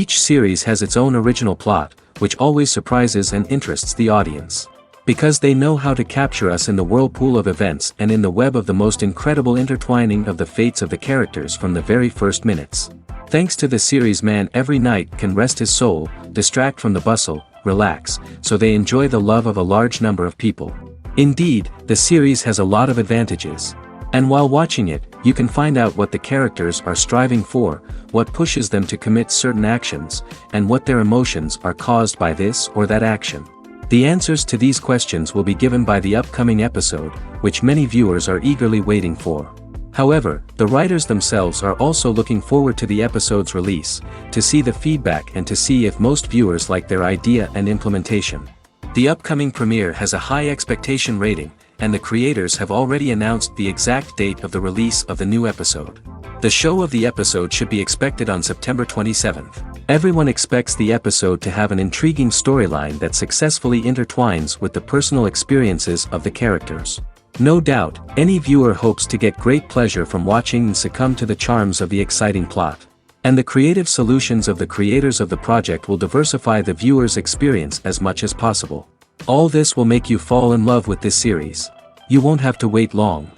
Each series has its own original plot, which always surprises and interests the audience. Because they know how to capture us in the whirlpool of events and in the web of the most incredible intertwining of the fates of the characters from the very first minutes. Thanks to the series, man every night can rest his soul, distract from the bustle, relax, so they enjoy the love of a large number of people. Indeed, the series has a lot of advantages. And while watching it, you can find out what the characters are striving for, what pushes them to commit certain actions, and what their emotions are caused by this or that action. The answers to these questions will be given by the upcoming episode, which many viewers are eagerly waiting for. However, the writers themselves are also looking forward to the episode's release, to see the feedback and to see if most viewers like their idea and implementation. The upcoming premiere has a high expectation rating, and the creators have already announced the exact date of the release of the new episode. The show of the episode should be expected on September 27th. Everyone expects the episode to have an intriguing storyline that successfully intertwines with the personal experiences of the characters. No doubt, any viewer hopes to get great pleasure from watching and succumb to the charms of the exciting plot. And the creative solutions of the creators of the project will diversify the viewer's experience as much as possible. All this will make you fall in love with this series. You won't have to wait long.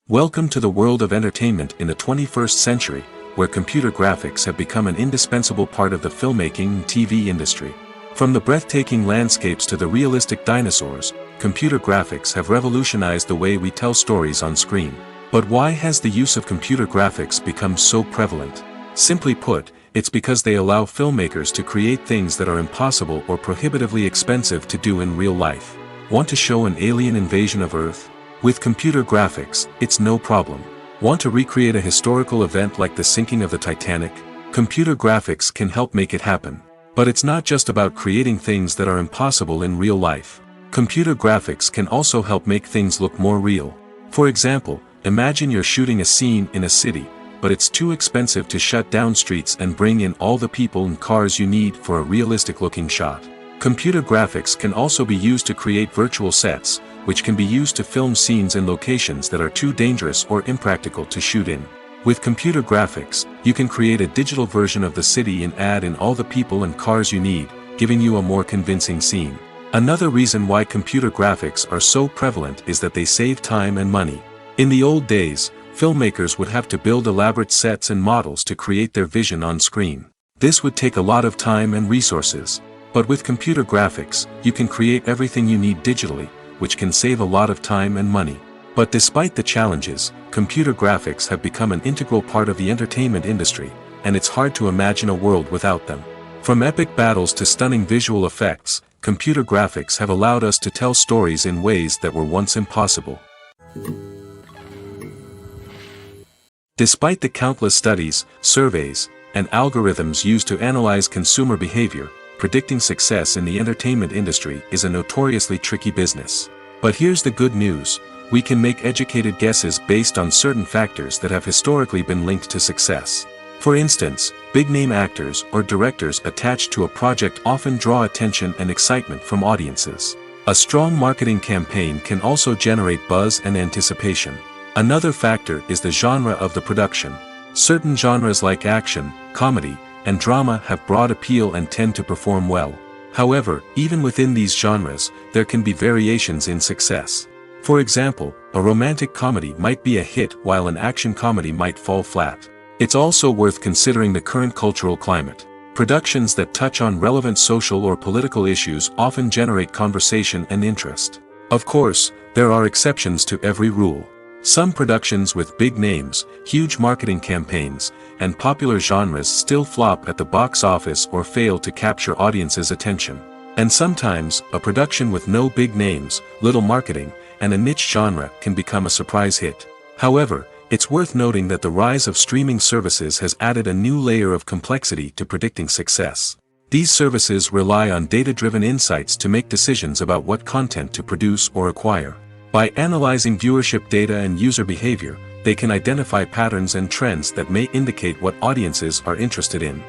Welcome to the world of entertainment in the 21st century, where computer graphics have become an indispensable part of the filmmaking and TV industry. From the breathtaking landscapes to the realistic dinosaurs, computer graphics have revolutionized the way we tell stories on screen. But why has the use of computer graphics become so prevalent? Simply put, it's because they allow filmmakers to create things that are impossible or prohibitively expensive to do in real life. Want to show an alien invasion of Earth? With computer graphics, it's no problem. Want to recreate a historical event like the sinking of the Titanic? Computer graphics can help make it happen. But it's not just about creating things that are impossible in real life. Computer graphics can also help make things look more real. For example, imagine you're shooting a scene in a city, but it's too expensive to shut down streets and bring in all the people and cars you need for a realistic-looking shot. Computer graphics can also be used to create virtual sets, which can be used to film scenes in locations that are too dangerous or impractical to shoot in. With computer graphics, you can create a digital version of the city and add in all the people and cars you need, giving you a more convincing scene. Another reason why computer graphics are so prevalent is that they save time and money. In the old days, filmmakers would have to build elaborate sets and models to create their vision on screen. This would take a lot of time and resources. But with computer graphics, you can create everything you need digitally, which can save a lot of time and money. But despite the challenges, computer graphics have become an integral part of the entertainment industry, and it's hard to imagine a world without them. From epic battles to stunning visual effects, computer graphics have allowed us to tell stories in ways that were once impossible. Despite the countless studies, surveys, and algorithms used to analyze consumer behavior, predicting success in the entertainment industry is a notoriously tricky business. But here's the good news: we can make educated guesses based on certain factors that have historically been linked to success. For instance, big-name actors or directors attached to a project often draw attention and excitement from audiences. A strong marketing campaign can also generate buzz and anticipation. Another factor is the genre of the production. Certain genres like action, comedy, and drama have broad appeal and tend to perform well. However, even within these genres, there can be variations in success. For example, a romantic comedy might be a hit while an action comedy might fall flat. It's also worth considering the current cultural climate. Productions that touch on relevant social or political issues often generate conversation and interest. Of course, there are exceptions to every rule. Some productions with big names, huge marketing campaigns, and popular genres still flop at the box office or fail to capture audiences' attention. And sometimes, a production with no big names, little marketing, and a niche genre can become a surprise hit. However, it's worth noting that the rise of streaming services has added a new layer of complexity to predicting success. These services rely on data-driven insights to make decisions about what content to produce or acquire. By analyzing viewership data and user behavior, they can identify patterns and trends that may indicate what audiences are interested in.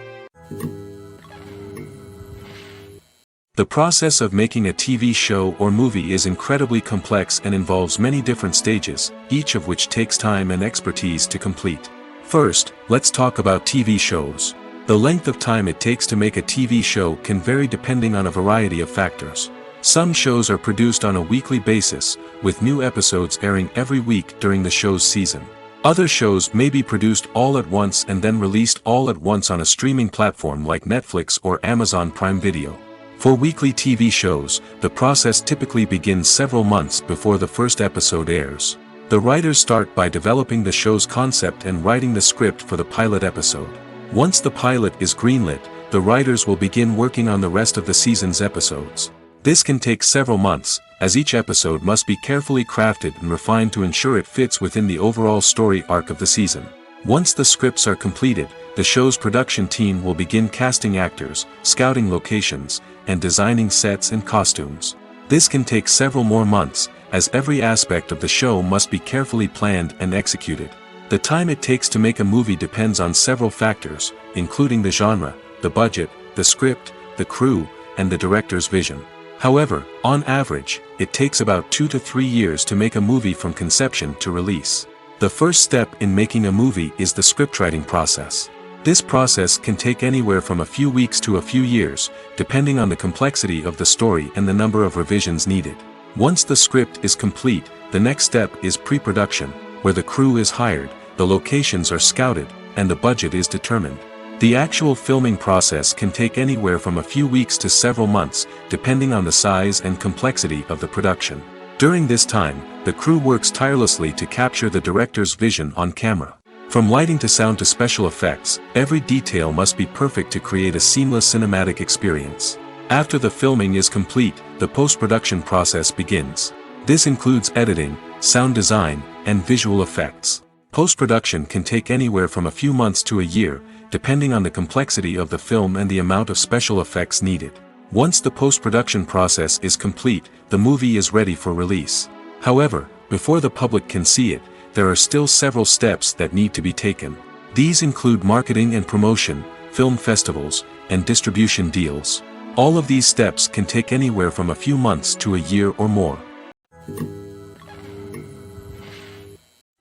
The process of making a TV show or movie is incredibly complex and involves many different stages, each of which takes time and expertise to complete. First, let's talk about TV shows. The length of time it takes to make a TV show can vary depending on a variety of factors. Some shows are produced on a weekly basis, with new episodes airing every week during the show's season. Other shows may be produced all at once and then released all at once on a streaming platform like Netflix or Amazon Prime Video. For weekly TV shows, the process typically begins several months before the first episode airs. The writers start by developing the show's concept and writing the script for the pilot episode. Once the pilot is greenlit, the writers will begin working on the rest of the season's episodes. This can take several months, as each episode must be carefully crafted and refined to ensure it fits within the overall story arc of the season. Once the scripts are completed, the show's production team will begin casting actors, scouting locations, and designing sets and costumes. This can take several more months, as every aspect of the show must be carefully planned and executed. The time it takes to make a movie depends on several factors, including the genre, the budget, the script, the crew, and the director's vision. However, on average, it takes about 2 to 3 years to make a movie from conception to release. The first step in making a movie is the scriptwriting process. This process can take anywhere from a few weeks to a few years, depending on the complexity of the story and the number of revisions needed. Once the script is complete, the next step is pre-production, where the crew is hired, the locations are scouted, and the budget is determined. The actual filming process can take anywhere from a few weeks to several months, depending on the size and complexity of the production. During this time, the crew works tirelessly to capture the director's vision on camera. From lighting to sound to special effects, every detail must be perfect to create a seamless cinematic experience. After the filming is complete, the post-production process begins. This includes editing, sound design, and visual effects. Post-production can take anywhere from a few months to a year, depending on the complexity of the film and the amount of special effects needed. Once the post-production process is complete, the movie is ready for release. However, before the public can see it, there are still several steps that need to be taken. These include marketing and promotion, film festivals, and distribution deals. All of these steps can take anywhere from a few months to a year or more.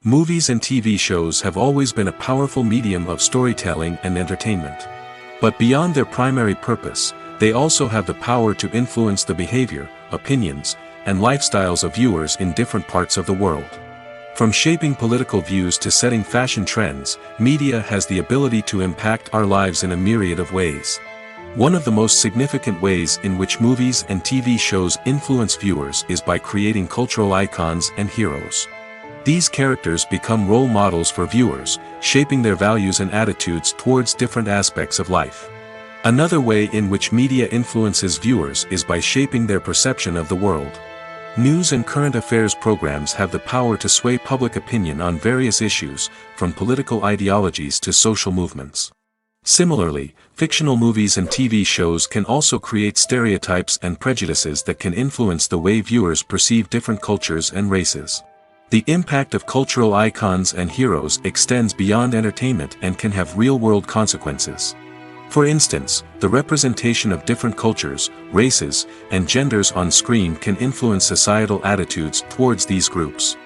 Movies and TV shows have always been a powerful medium of storytelling and entertainment. But beyond their primary purpose, they also have the power to influence the behavior, opinions, and lifestyles of viewers in different parts of the world. From shaping political views to setting fashion trends, media has the ability to impact our lives in a myriad of ways. One of the most significant ways in which movies and TV shows influence viewers is by creating cultural icons and heroes. These characters become role models for viewers, shaping their values and attitudes towards different aspects of life. Another way in which media influences viewers is by shaping their perception of the world. News and current affairs programs have the power to sway public opinion on various issues, from political ideologies to social movements. Similarly, fictional movies and TV shows can also create stereotypes and prejudices that can influence the way viewers perceive different cultures and races. The impact of cultural icons and heroes extends beyond entertainment and can have real-world consequences. For instance, the representation of different cultures, races, and genders on screen can influence societal attitudes towards these groups.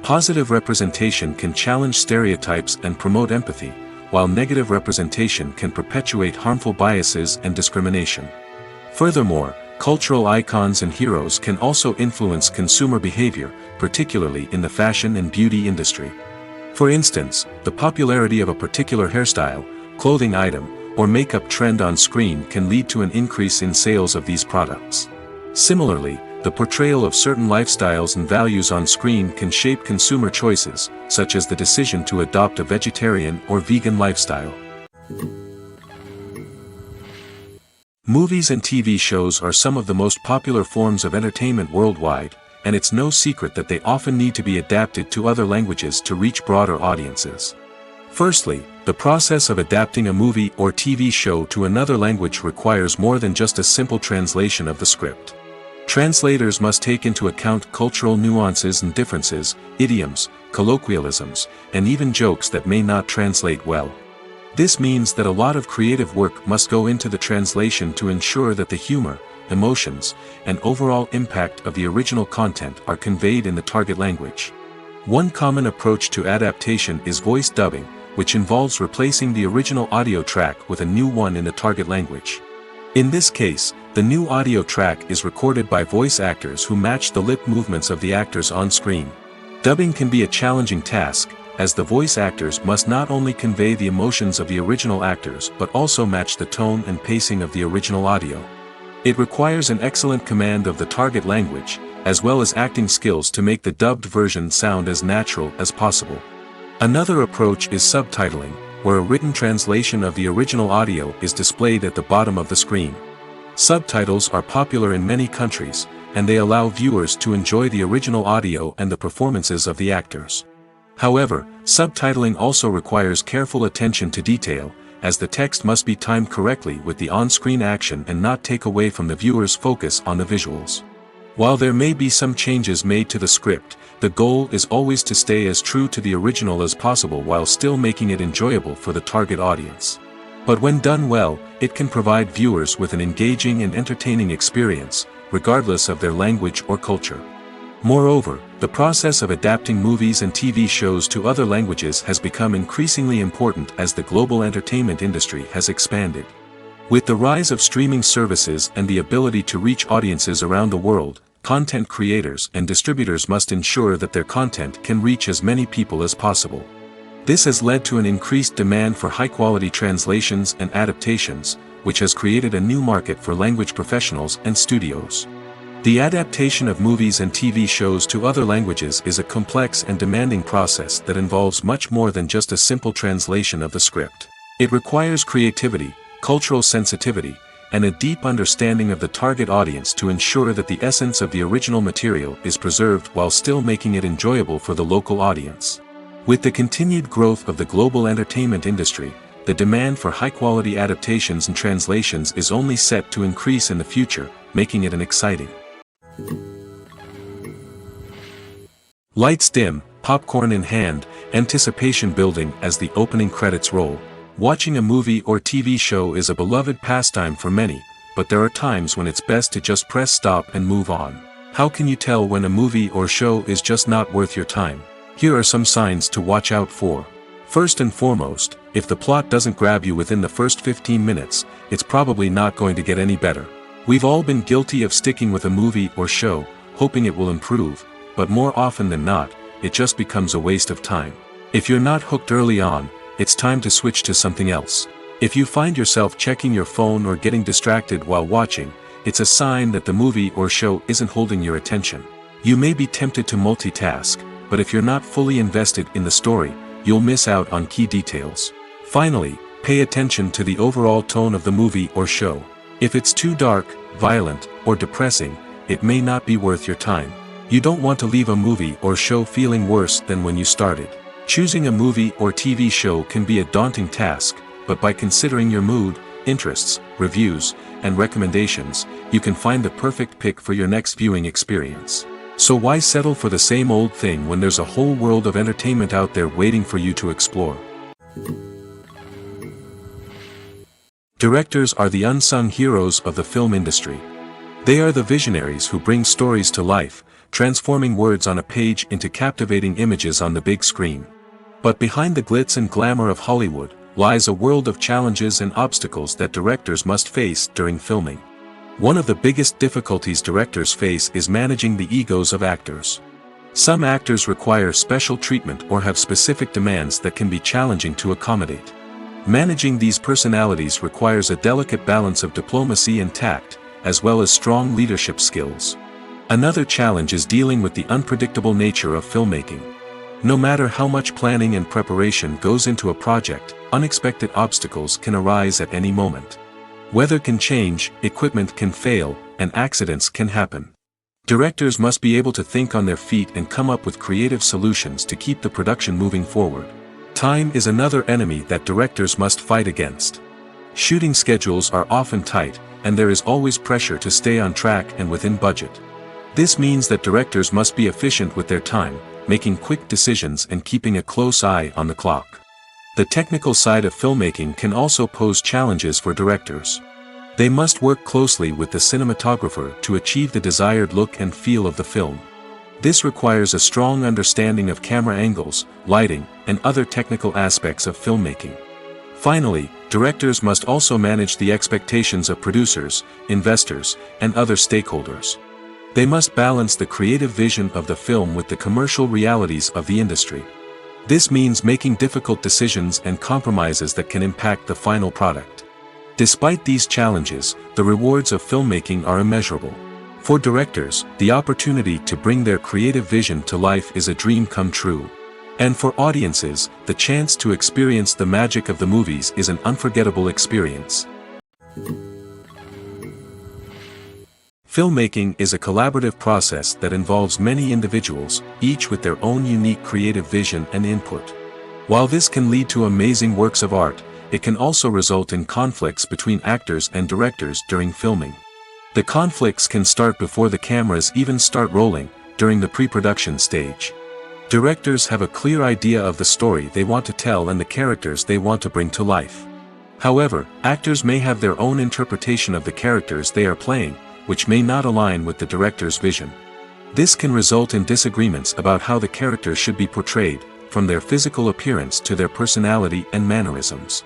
Positive representation can challenge stereotypes and promote empathy, while negative representation can perpetuate harmful biases and discrimination. Furthermore, cultural icons and heroes can also influence consumer behavior, particularly in the fashion and beauty industry. For instance, the popularity of a particular hairstyle, clothing item, or makeup trend on screen can lead to an increase in sales of these products. Similarly, the portrayal of certain lifestyles and values on screen can shape consumer choices, such as the decision to adopt a vegetarian or vegan lifestyle. Movies and TV shows are some of the most popular forms of entertainment worldwide, and it's no secret that they often need to be adapted to other languages to reach broader audiences. Firstly, the process of adapting a movie or TV show to another language requires more than just a simple translation of the script. Translators must take into account cultural nuances and differences, idioms, colloquialisms, and even jokes that may not translate well. This means that a lot of creative work must go into the translation to ensure that the humor, emotions, and overall impact of the original content are conveyed in the target language. One common approach to adaptation is voice dubbing, which involves replacing the original audio track with a new one in the target language. In this case, the new audio track is recorded by voice actors who match the lip movements of the actors on screen. Dubbing can be a challenging task, as the voice actors must not only convey the emotions of the original actors but also match the tone and pacing of the original audio. It requires an excellent command of the target language, as well as acting skills to make the dubbed version sound as natural as possible. Another approach is subtitling, where a written translation of the original audio is displayed at the bottom of the screen. Subtitles are popular in many countries, and they allow viewers to enjoy the original audio and the performances of the actors. However, subtitling also requires careful attention to detail, as the text must be timed correctly with the on-screen action and not take away from the viewer's focus on the visuals. While there may be some changes made to the script, the goal is always to stay as true to the original as possible while still making it enjoyable for the target audience. But when done well, it can provide viewers with an engaging and entertaining experience, regardless of their language or culture. Moreover, the process of adapting movies and TV shows to other languages has become increasingly important as the global entertainment industry has expanded. With the rise of streaming services and the ability to reach audiences around the world, content creators and distributors must ensure that their content can reach as many people as possible. This has led to an increased demand for high-quality translations and adaptations, which has created a new market for language professionals and studios. The adaptation of movies and TV shows to other languages is a complex and demanding process that involves much more than just a simple translation of the script. It requires creativity, cultural sensitivity, and a deep understanding of the target audience to ensure that the essence of the original material is preserved while still making it enjoyable for the local audience. With the continued growth of the global entertainment industry, the demand for high-quality adaptations and translations is only set to increase in the future, making it an exciting. Lights dim, popcorn in hand, anticipation building as the opening credits roll. Watching a movie or TV show is a beloved pastime for many, but there are times when it's best to just press stop and move on. How can you tell when a movie or show is just not worth your time? Here are some signs to watch out for. First and foremost, if the plot doesn't grab you within the first 15 minutes, it's probably not going to get any better. We've all been guilty of sticking with a movie or show, hoping it will improve, but more often than not, it just becomes a waste of time. If you're not hooked early on, it's time to switch to something else. If you find yourself checking your phone or getting distracted while watching, it's a sign that the movie or show isn't holding your attention. You may be tempted to multitask, but if you're not fully invested in the story, you'll miss out on key details. Finally, pay attention to the overall tone of the movie or show. If it's too dark, violent, or depressing, it may not be worth your time. You don't want to leave a movie or show feeling worse than when you started. Choosing a movie or TV show can be a daunting task, but by considering your mood, interests, reviews, and recommendations, you can find the perfect pick for your next viewing experience. So why settle for the same old thing when there's a whole world of entertainment out there waiting for you to explore? Directors are the unsung heroes of the film industry. They are the visionaries who bring stories to life, transforming words on a page into captivating images on the big screen. But behind the glitz and glamour of Hollywood, lies a world of challenges and obstacles that directors must face during filming. One of the biggest difficulties directors face is managing the egos of actors. Some actors require special treatment or have specific demands that can be challenging to accommodate. Managing these personalities requires a delicate balance of diplomacy and tact, as well as strong leadership skills. Another challenge is dealing with the unpredictable nature of filmmaking. No matter how much planning and preparation goes into a project, unexpected obstacles can arise at any moment. Weather can change, equipment can fail, and accidents can happen. Directors must be able to think on their feet and come up with creative solutions to keep the production moving forward. Time is another enemy that directors must fight against. Shooting schedules are often tight, and there is always pressure to stay on track and within budget. This means that directors must be efficient with their time, making quick decisions and keeping a close eye on the clock. The technical side of filmmaking can also pose challenges for directors. They must work closely with the cinematographer to achieve the desired look and feel of the film. This requires a strong understanding of camera angles, lighting, and other technical aspects of filmmaking. Finally, directors must also manage the expectations of producers, investors, and other stakeholders. They must balance the creative vision of the film with the commercial realities of the industry. This means making difficult decisions and compromises that can impact the final product. Despite these challenges, the rewards of filmmaking are immeasurable. For directors, the opportunity to bring their creative vision to life is a dream come true. And for audiences, the chance to experience the magic of the movies is an unforgettable experience. Filmmaking is a collaborative process that involves many individuals, each with their own unique creative vision and input. While this can lead to amazing works of art, it can also result in conflicts between actors and directors during filming. The conflicts can start before the cameras even start rolling, during the pre-production stage. Directors have a clear idea of the story they want to tell and the characters they want to bring to life. However, actors may have their own interpretation of the characters they are playing, which may not align with the director's vision. This can result in disagreements about how the characters should be portrayed, from their physical appearance to their personality and mannerisms.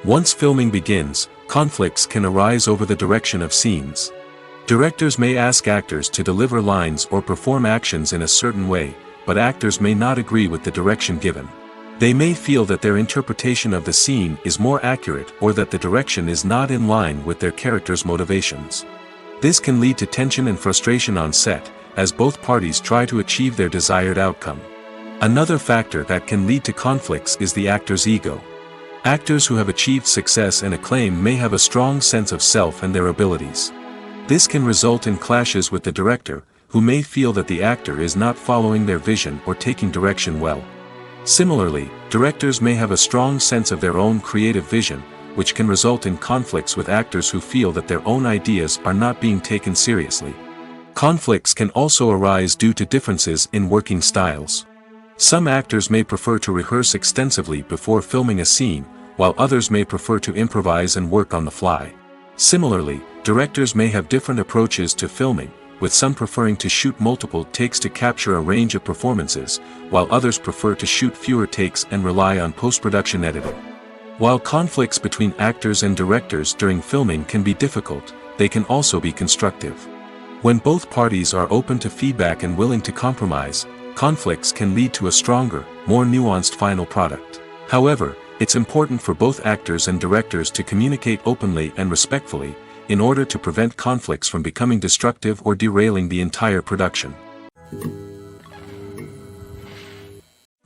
Once filming begins, conflicts can arise over the direction of scenes. Directors may ask actors to deliver lines or perform actions in a certain way, but actors may not agree with the direction given. They may feel that their interpretation of the scene is more accurate or that the direction is not in line with their character's motivations. This can lead to tension and frustration on set, as both parties try to achieve their desired outcome. Another factor that can lead to conflicts is the actor's ego. Actors who have achieved success and acclaim may have a strong sense of self and their abilities. This can result in clashes with the director, who may feel that the actor is not following their vision or taking direction well. Similarly, directors may have a strong sense of their own creative vision, which can result in conflicts with actors who feel that their own ideas are not being taken seriously. Conflicts can also arise due to differences in working styles. Some actors may prefer to rehearse extensively before filming a scene, while others may prefer to improvise and work on the fly. Similarly, directors may have different approaches to filming, with some preferring to shoot multiple takes to capture a range of performances, while others prefer to shoot fewer takes and rely on post-production editing. While conflicts between actors and directors during filming can be difficult, they can also be constructive. When both parties are open to feedback and willing to compromise, conflicts can lead to a stronger, more nuanced final product. However, it's important for both actors and directors to communicate openly and respectfully, in order to prevent conflicts from becoming destructive or derailing the entire production.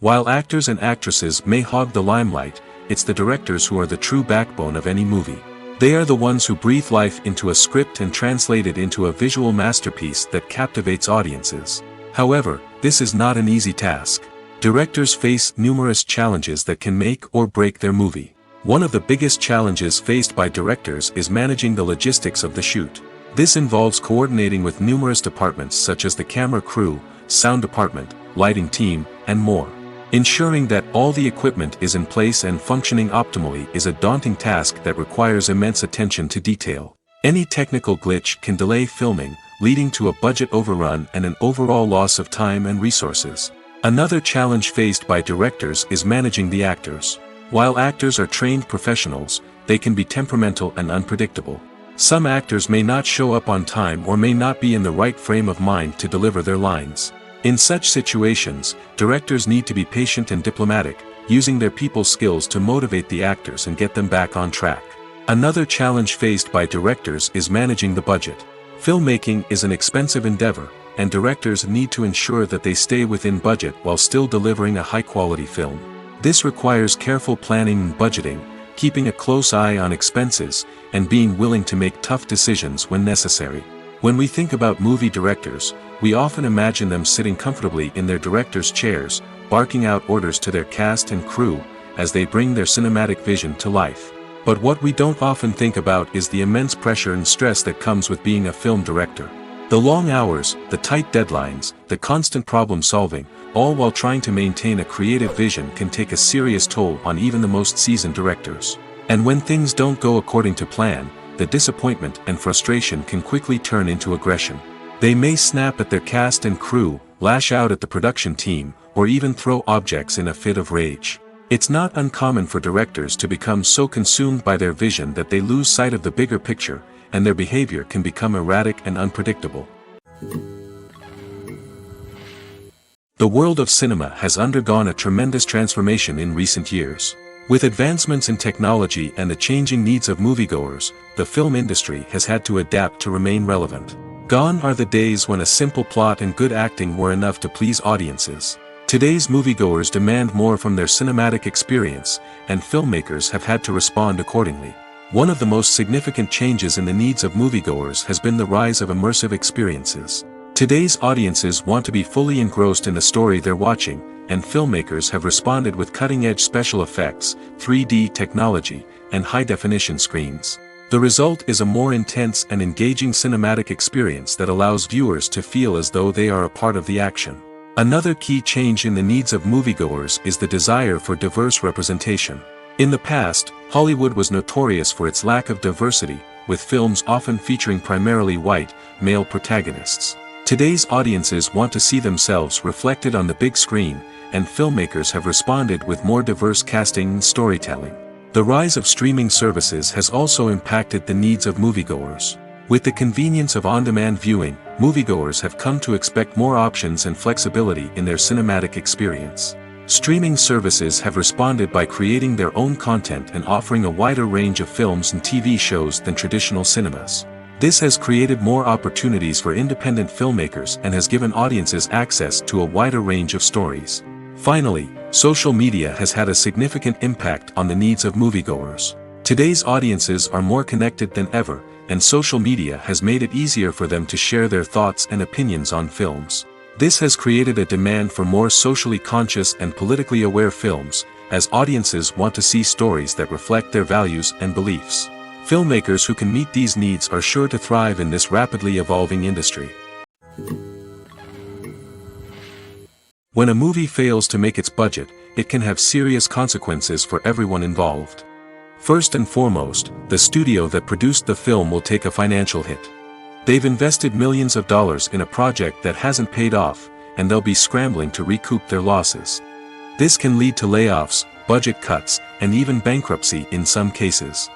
While actors and actresses may hog the limelight, it's the directors who are the true backbone of any movie. They are the ones who breathe life into a script and translate it into a visual masterpiece that captivates audiences. However, this is not an easy task. Directors face numerous challenges that can make or break their movie. One of the biggest challenges faced by directors is managing the logistics of the shoot. This involves coordinating with numerous departments such as the camera crew, sound department, lighting team, and more. Ensuring that all the equipment is in place and functioning optimally is a daunting task that requires immense attention to detail. Any technical glitch can delay filming, leading to a budget overrun and an overall loss of time and resources. Another challenge faced by directors is managing the actors. While actors are trained professionals, they can be temperamental and unpredictable. Some actors may not show up on time or may not be in the right frame of mind to deliver their lines. In such situations, directors need to be patient and diplomatic, using their people skills to motivate the actors and get them back on track. Another challenge faced by directors is managing the budget. Filmmaking is an expensive endeavor, and directors need to ensure that they stay within budget while still delivering a high-quality film. This requires careful planning and budgeting, keeping a close eye on expenses, and being willing to make tough decisions when necessary. When we think about movie directors, we often imagine them sitting comfortably in their director's chairs, barking out orders to their cast and crew, as they bring their cinematic vision to life. But what we don't often think about is the immense pressure and stress that comes with being a film director. The long hours, the tight deadlines, the constant problem solving, all while trying to maintain a creative vision can take a serious toll on even the most seasoned directors. And when things don't go according to plan, the disappointment and frustration can quickly turn into aggression. They may snap at their cast and crew, lash out at the production team, or even throw objects in a fit of rage. It's not uncommon for directors to become so consumed by their vision that they lose sight of the bigger picture, and their behavior can become erratic and unpredictable. The world of cinema has undergone a tremendous transformation in recent years. With advancements in technology and the changing needs of moviegoers, the film industry has had to adapt to remain relevant. Gone are the days when a simple plot and good acting were enough to please audiences. Today's moviegoers demand more from their cinematic experience, and filmmakers have had to respond accordingly. One of the most significant changes in the needs of moviegoers has been the rise of immersive experiences. Today's audiences want to be fully engrossed in the story they're watching, and filmmakers have responded with cutting-edge special effects, 3D technology, and high-definition screens. The result is a more intense and engaging cinematic experience that allows viewers to feel as though they are a part of the action. Another key change in the needs of moviegoers is the desire for diverse representation. In the past, Hollywood was notorious for its lack of diversity, with films often featuring primarily white, male protagonists. Today's audiences want to see themselves reflected on the big screen, and filmmakers have responded with more diverse casting and storytelling. The rise of streaming services has also impacted the needs of moviegoers. With the convenience of on-demand viewing, moviegoers have come to expect more options and flexibility in their cinematic experience. Streaming services have responded by creating their own content and offering a wider range of films and TV shows than traditional cinemas. This has created more opportunities for independent filmmakers and has given audiences access to a wider range of stories. Finally, social media has had a significant impact on the needs of moviegoers. Today's audiences are more connected than ever, and social media has made it easier for them to share their thoughts and opinions on films. This has created a demand for more socially conscious and politically aware films, as audiences want to see stories that reflect their values and beliefs. Filmmakers who can meet these needs are sure to thrive in this rapidly evolving industry. When a movie fails to make its budget, it can have serious consequences for everyone involved. First and foremost, the studio that produced the film will take a financial hit. They've invested millions of dollars in a project that hasn't paid off, and they'll be scrambling to recoup their losses. This can lead to layoffs, budget cuts, and even bankruptcy in some cases.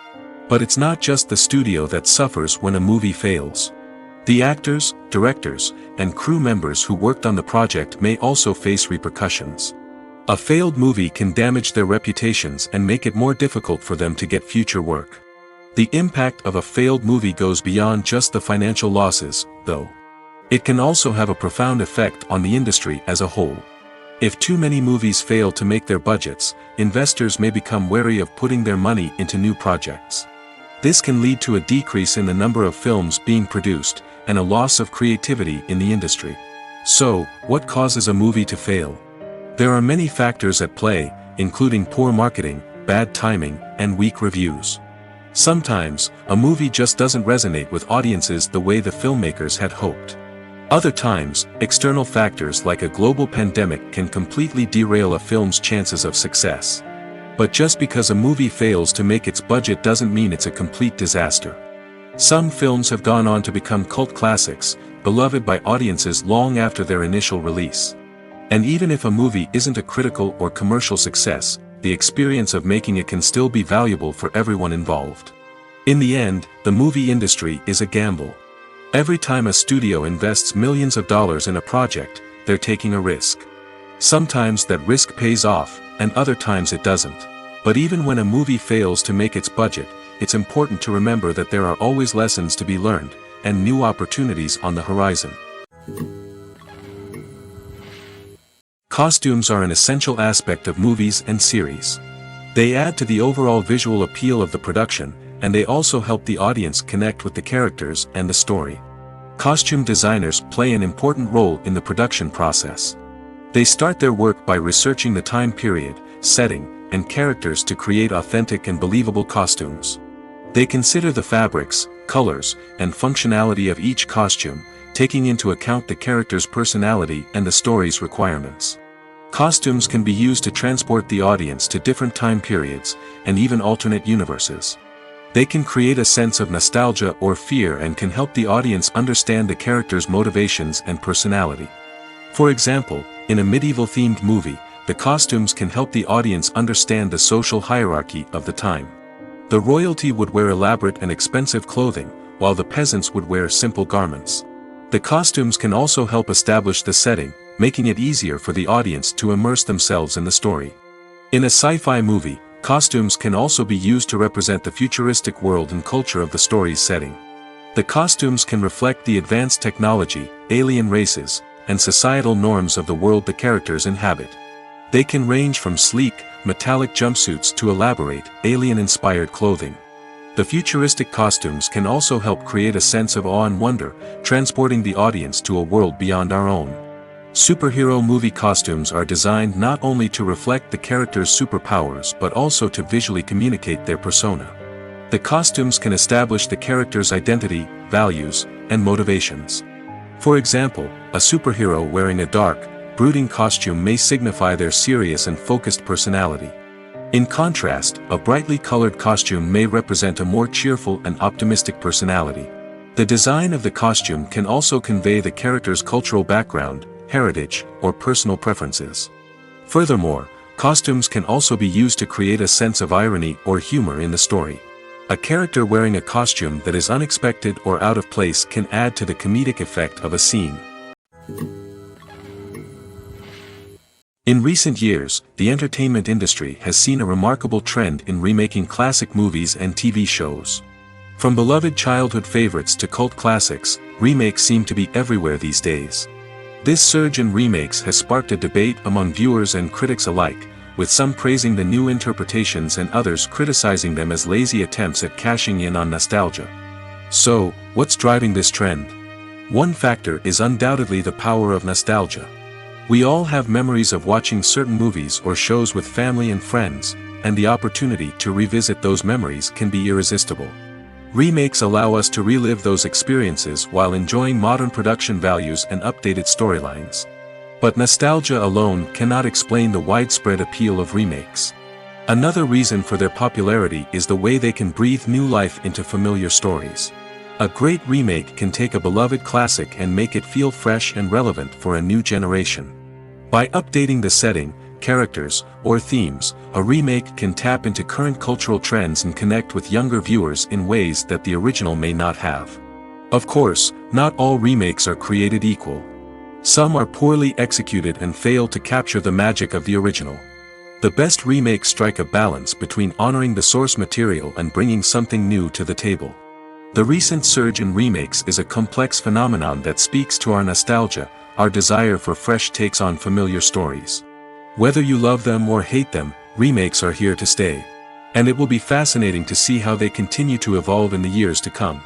But it's not just the studio that suffers when a movie fails. The actors, directors, and crew members who worked on the project may also face repercussions. A failed movie can damage their reputations and make it more difficult for them to get future work. The impact of a failed movie goes beyond just the financial losses, though. It can also have a profound effect on the industry as a whole. If too many movies fail to make their budgets, investors may become wary of putting their money into new projects. This can lead to a decrease in the number of films being produced, and a loss of creativity in the industry. So, what causes a movie to fail? There are many factors at play, including poor marketing, bad timing, and weak reviews. Sometimes, a movie just doesn't resonate with audiences the way the filmmakers had hoped. Other times, external factors like a global pandemic can completely derail a film's chances of success. But just because a movie fails to make its budget doesn't mean it's a complete disaster. Some films have gone on to become cult classics, beloved by audiences long after their initial release. And even if a movie isn't a critical or commercial success, the experience of making it can still be valuable for everyone involved. In the end, the movie industry is a gamble. Every time a studio invests millions of dollars in a project, they're taking a risk. Sometimes that risk pays off, and other times it doesn't. But even when a movie fails to make its budget, it's important to remember that there are always lessons to be learned, and new opportunities on the horizon. Costumes are an essential aspect of movies and series. They add to the overall visual appeal of the production, and they also help the audience connect with the characters and the story. Costume designers play an important role in the production process. They start their work by researching the time period, setting, and characters to create authentic and believable costumes. They consider the fabrics, colors, and functionality of each costume, taking into account the character's personality and the story's requirements. Costumes can be used to transport the audience to different time periods, and even alternate universes. They can create a sense of nostalgia or fear and can help the audience understand the character's motivations and personality. For example, in a medieval-themed movie, the costumes can help the audience understand the social hierarchy of the time. The royalty would wear elaborate and expensive clothing, while the peasants would wear simple garments. The costumes can also help establish the setting, making it easier for the audience to immerse themselves in the story. In a sci-fi movie, costumes can also be used to represent the futuristic world and culture of the story's setting. The costumes can reflect the advanced technology, alien races, and societal norms of the world the characters inhabit. They can range from sleek, metallic jumpsuits to elaborate, alien-inspired clothing. The futuristic costumes can also help create a sense of awe and wonder, transporting the audience to a world beyond our own. Superhero movie costumes are designed not only to reflect the character's superpowers but also to visually communicate their persona. The costumes can establish the character's identity, values, and motivations. For example, a superhero wearing a dark, brooding costume may signify their serious and focused personality. In contrast, a brightly colored costume may represent a more cheerful and optimistic personality. The design of the costume can also convey the character's cultural background, heritage, or personal preferences. Furthermore, costumes can also be used to create a sense of irony or humor in the story. A character wearing a costume that is unexpected or out of place can add to the comedic effect of a scene. In recent years, the entertainment industry has seen a remarkable trend in remaking classic movies and TV shows. From beloved childhood favorites to cult classics, remakes seem to be everywhere these days. This surge in remakes has sparked a debate among viewers and critics alike, with some praising the new interpretations and others criticizing them as lazy attempts at cashing in on nostalgia. So, what's driving this trend? One factor is undoubtedly the power of nostalgia. We all have memories of watching certain movies or shows with family and friends, and the opportunity to revisit those memories can be irresistible. Remakes allow us to relive those experiences while enjoying modern production values and updated storylines. But nostalgia alone cannot explain the widespread appeal of remakes. Another reason for their popularity is the way they can breathe new life into familiar stories. A great remake can take a beloved classic and make it feel fresh and relevant for a new generation. By updating the setting, characters, or themes, a remake can tap into current cultural trends and connect with younger viewers in ways that the original may not have. Of course, not all remakes are created equal. Some are poorly executed and fail to capture the magic of the original. The best remakes strike a balance between honoring the source material and bringing something new to the table. The recent surge in remakes is a complex phenomenon that speaks to our nostalgia, our desire for fresh takes on familiar stories. Whether you love them or hate them, remakes are here to stay. And it will be fascinating to see how they continue to evolve in the years to come.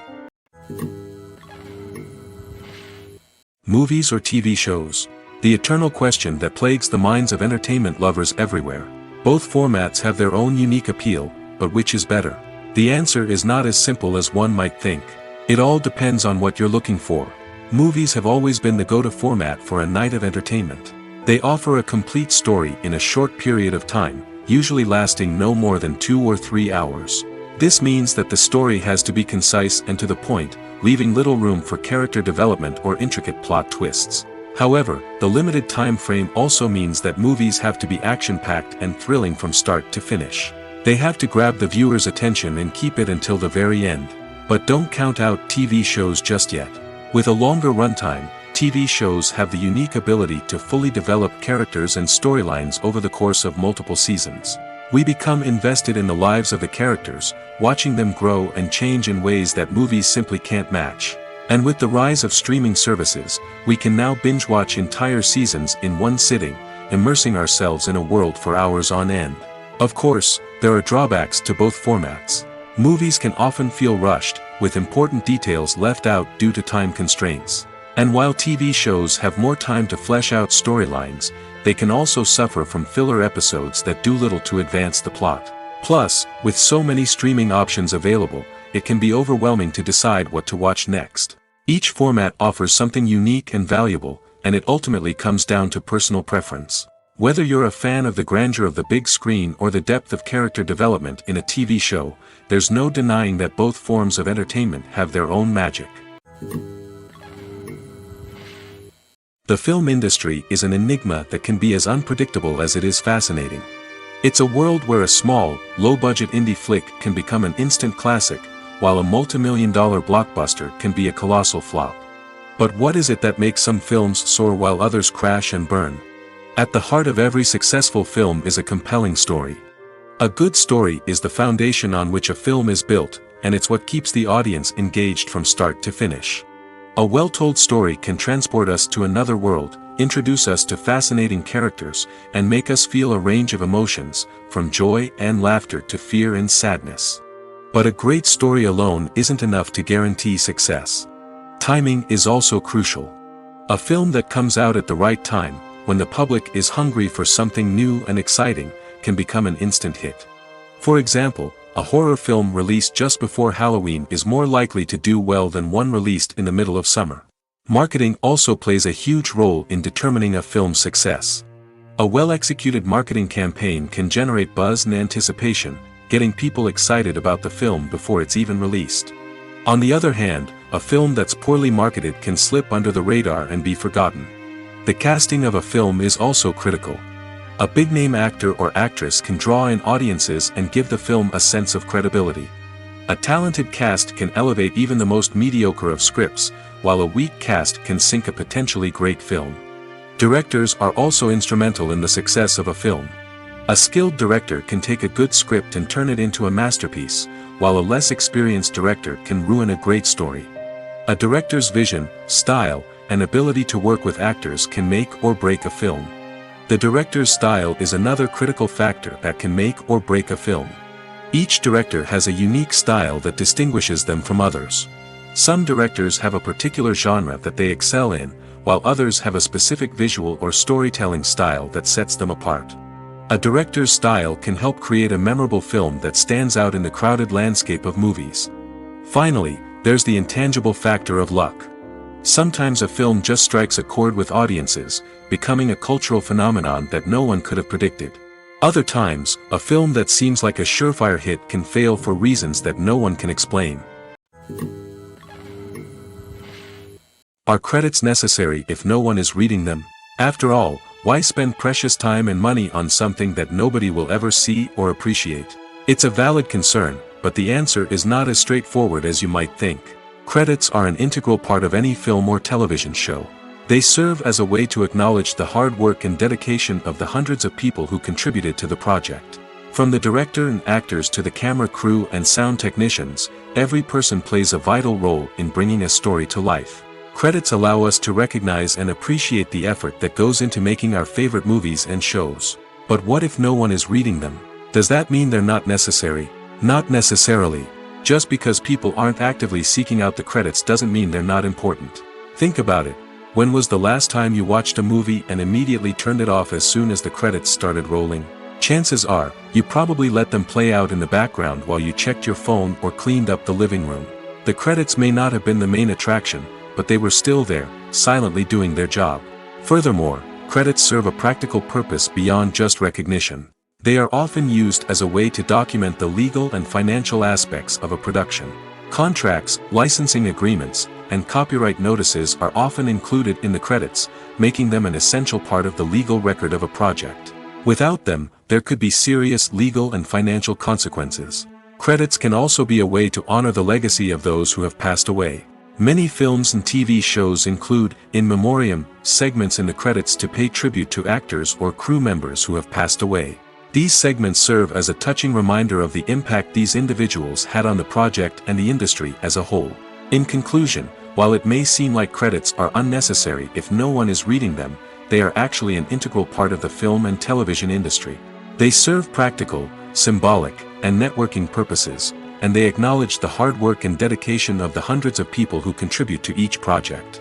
Movies or TV shows? The eternal question that plagues the minds of entertainment lovers everywhere. Both formats have their own unique appeal, but which is better? The answer is not as simple as one might think. It all depends on what you're looking for. Movies have always been the go-to format for a night of entertainment. They offer a complete story in a short period of time, usually lasting no more than 2 or 3 hours. This means that the story has to be concise and to the point, leaving little room for character development or intricate plot twists. However, the limited time frame also means that movies have to be action-packed and thrilling from start to finish. They have to grab the viewer's attention and keep it until the very end. But don't count out TV shows just yet. With a longer runtime, TV shows have the unique ability to fully develop characters and storylines over the course of multiple seasons. We become invested in the lives of the characters, watching them grow and change in ways that movies simply can't match. And with the rise of streaming services, we can now binge-watch entire seasons in one sitting, immersing ourselves in a world for hours on end. Of course, there are drawbacks to both formats. Movies can often feel rushed, with important details left out due to time constraints. And while TV shows have more time to flesh out storylines, they can also suffer from filler episodes that do little to advance the plot. Plus, with so many streaming options available, it can be overwhelming to decide what to watch next. Each format offers something unique and valuable, and it ultimately comes down to personal preference. Whether you're a fan of the grandeur of the big screen or the depth of character development in a TV show, there's no denying that both forms of entertainment have their own magic. The film industry is an enigma that can be as unpredictable as it is fascinating. It's a world where a small, low-budget indie flick can become an instant classic, while a multi-million-dollar blockbuster can be a colossal flop. But what is it that makes some films soar while others crash and burn? At the heart of every successful film is a compelling story. A good story is the foundation on which a film is built, and it's what keeps the audience engaged from start to finish. A well-told story can transport us to another world, introduce us to fascinating characters, and make us feel a range of emotions, from joy and laughter to fear and sadness. But a great story alone isn't enough to guarantee success. Timing is also crucial. A film that comes out at the right time, when the public is hungry for something new and exciting, can become an instant hit. For example, a horror film released just before Halloween is more likely to do well than one released in the middle of summer. Marketing also plays a huge role in determining a film's success. A well-executed marketing campaign can generate buzz and anticipation, getting people excited about the film before it's even released. On the other hand, a film that's poorly marketed can slip under the radar and be forgotten. The casting of a film is also critical. A big-name actor or actress can draw in audiences and give the film a sense of credibility. A talented cast can elevate even the most mediocre of scripts, while a weak cast can sink a potentially great film. Directors are also instrumental in the success of a film. A skilled director can take a good script and turn it into a masterpiece, while a less experienced director can ruin a great story. A director's vision, style, and ability to work with actors can make or break a film. The director's style is another critical factor that can make or break a film. Each director has a unique style that distinguishes them from others. Some directors have a particular genre that they excel in, while others have a specific visual or storytelling style that sets them apart. A director's style can help create a memorable film that stands out in the crowded landscape of movies. Finally, there's the intangible factor of luck. Sometimes a film just strikes a chord with audiences, becoming a cultural phenomenon that no one could have predicted. Other times, a film that seems like a surefire hit can fail for reasons that no one can explain. Are credits necessary if no one is reading them? After all, why spend precious time and money on something that nobody will ever see or appreciate? It's a valid concern, but the answer is not as straightforward as you might think. Credits are an integral part of any film or television show. They serve as a way to acknowledge the hard work and dedication of the hundreds of people who contributed to the project. From the director and actors to the camera crew and sound technicians, every person plays a vital role in bringing a story to life. Credits allow us to recognize and appreciate the effort that goes into making our favorite movies and shows. But what if no one is reading them? Does that mean they're not necessary? Not necessarily. Just because people aren't actively seeking out the credits doesn't mean they're not important. Think about it. When was the last time you watched a movie and immediately turned it off as soon as the credits started rolling? Chances are, you probably let them play out in the background while you checked your phone or cleaned up the living room. The credits may not have been the main attraction, but they were still there, silently doing their job. Furthermore, credits serve a practical purpose beyond just recognition. They are often used as a way to document the legal and financial aspects of a production. Contracts, licensing agreements, and copyright notices are often included in the credits, making them an essential part of the legal record of a project. Without them, there could be serious legal and financial consequences. Credits can also be a way to honor the legacy of those who have passed away. Many films and TV shows include, in memoriam, segments in the credits to pay tribute to actors or crew members who have passed away. These segments serve as a touching reminder of the impact these individuals had on the project and the industry as a whole. In conclusion, while it may seem like credits are unnecessary if no one is reading them, they are actually an integral part of the film and television industry. They serve practical, symbolic, and networking purposes, and they acknowledge the hard work and dedication of the hundreds of people who contribute to each project.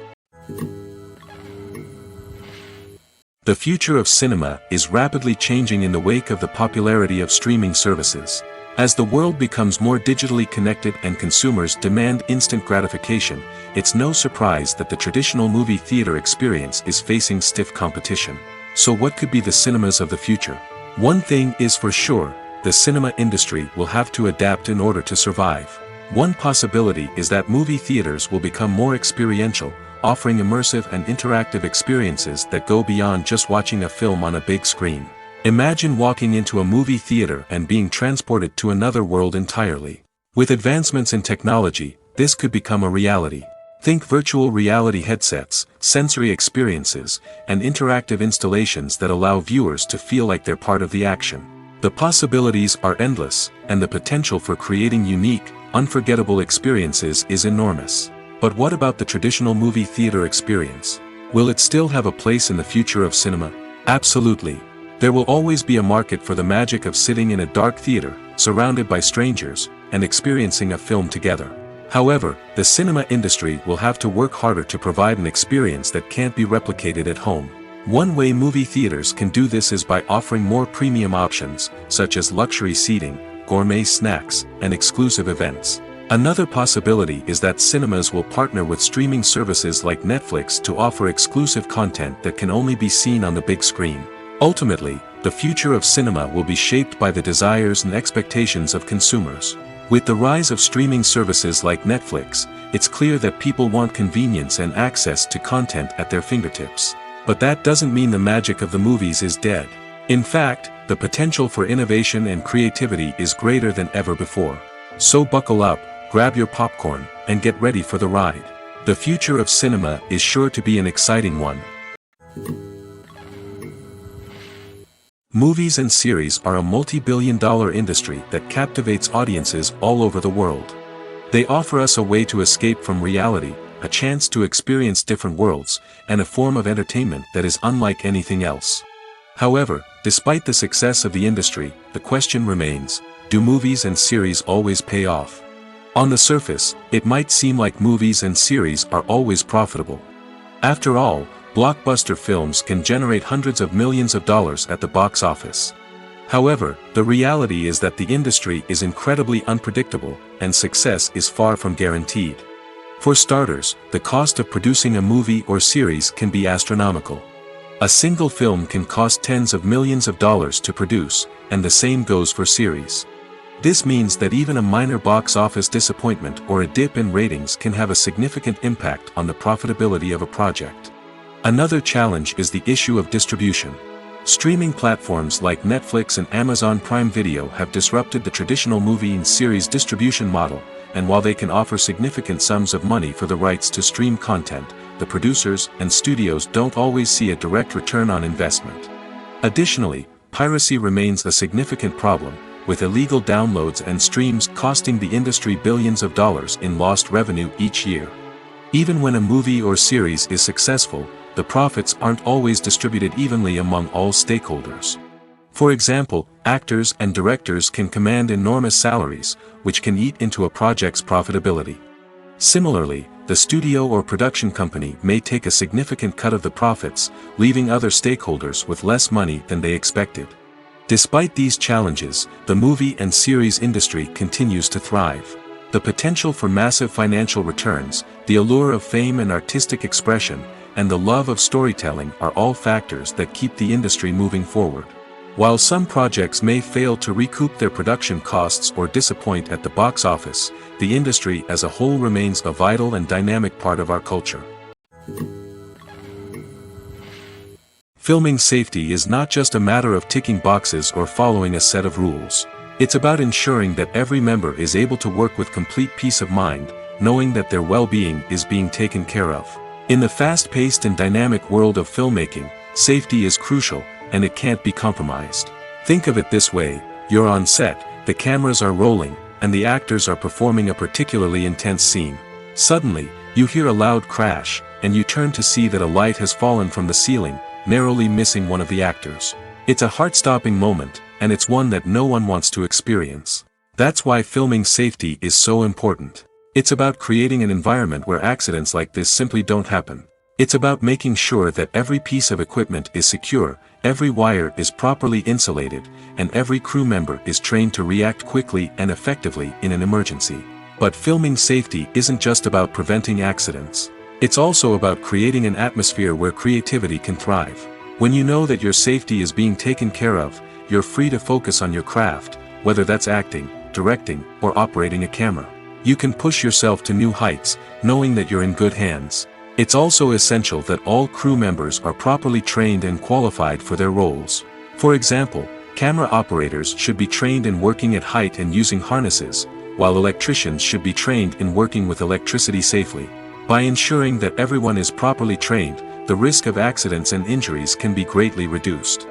The future of cinema is rapidly changing in the wake of the popularity of streaming services. As the world becomes more digitally connected and consumers demand instant gratification, it's no surprise that the traditional movie theater experience is facing stiff competition. So what could be the cinemas of the future? One thing is for sure, the cinema industry will have to adapt in order to survive. One possibility is that movie theaters will become more experiential, offering immersive and interactive experiences that go beyond just watching a film on a big screen. Imagine walking into a movie theater and being transported to another world entirely. With advancements in technology, this could become a reality. Think virtual reality headsets, sensory experiences, and interactive installations that allow viewers to feel like they're part of the action. The possibilities are endless, and the potential for creating unique, unforgettable experiences is enormous. But what about the traditional movie theater experience? Will it still have a place in the future of cinema? Absolutely. There will always be a market for the magic of sitting in a dark theater, surrounded by strangers, and experiencing a film together. However, the cinema industry will have to work harder to provide an experience that can't be replicated at home. One way movie theaters can do this is by offering more premium options, such as luxury seating, gourmet snacks, and exclusive events. Another possibility is that cinemas will partner with streaming services like Netflix to offer exclusive content that can only be seen on the big screen. Ultimately, the future of cinema will be shaped by the desires and expectations of consumers. With the rise of streaming services like Netflix, it's clear that people want convenience and access to content at their fingertips. But that doesn't mean the magic of the movies is dead. In fact, the potential for innovation and creativity is greater than ever before. So buckle up, grab your popcorn, and get ready for the ride. The future of cinema is sure to be an exciting one. Movies and series are a multi-billion-dollar industry that captivates audiences all over the world. They offer us a way to escape from reality, a chance to experience different worlds, and a form of entertainment that is unlike anything else. However, despite the success of the industry, the question remains, do movies and series always pay off? On the surface, it might seem like movies and series are always profitable. After all, blockbuster films can generate hundreds of millions of dollars at the box office. However, the reality is that the industry is incredibly unpredictable, and success is far from guaranteed. For starters, the cost of producing a movie or series can be astronomical. A single film can cost tens of millions of dollars to produce, and the same goes for series. This means that even a minor box office disappointment or a dip in ratings can have a significant impact on the profitability of a project. Another challenge is the issue of distribution. Streaming platforms like Netflix and Amazon Prime Video have disrupted the traditional movie and series distribution model, and while they can offer significant sums of money for the rights to stream content, the producers and studios don't always see a direct return on investment. Additionally, piracy remains a significant problem, with illegal downloads and streams costing the industry billions of dollars in lost revenue each year. Even when a movie or series is successful, the profits aren't always distributed evenly among all stakeholders. For example, actors and directors can command enormous salaries, which can eat into a project's profitability. Similarly, the studio or production company may take a significant cut of the profits, leaving other stakeholders with less money than they expected. Despite these challenges, the movie and series industry continues to thrive. The potential for massive financial returns, the allure of fame and artistic expression, and the love of storytelling are all factors that keep the industry moving forward. While some projects may fail to recoup their production costs or disappoint at the box office, the industry as a whole remains a vital and dynamic part of our culture. Filming safety is not just a matter of ticking boxes or following a set of rules. It's about ensuring that every member is able to work with complete peace of mind, knowing that their well-being is being taken care of. In the fast-paced and dynamic world of filmmaking, safety is crucial, and it can't be compromised. Think of it this way: you're on set, the cameras are rolling, and the actors are performing a particularly intense scene. Suddenly, you hear a loud crash, and you turn to see that a light has fallen from the ceiling, narrowly missing one of the actors. It's a heart-stopping moment, and it's one that no one wants to experience. That's why filming safety is so important. It's about creating an environment where accidents like this simply don't happen. It's about making sure that every piece of equipment is secure, every wire is properly insulated, and every crew member is trained to react quickly and effectively in an emergency. But filming safety isn't just about preventing accidents. It's also about creating an atmosphere where creativity can thrive. When you know that your safety is being taken care of, you're free to focus on your craft, whether that's acting, directing, or operating a camera. You can push yourself to new heights, knowing that you're in good hands. It's also essential that all crew members are properly trained and qualified for their roles. For example, camera operators should be trained in working at height and using harnesses, while electricians should be trained in working with electricity safely. By ensuring that everyone is properly trained, the risk of accidents and injuries can be greatly reduced.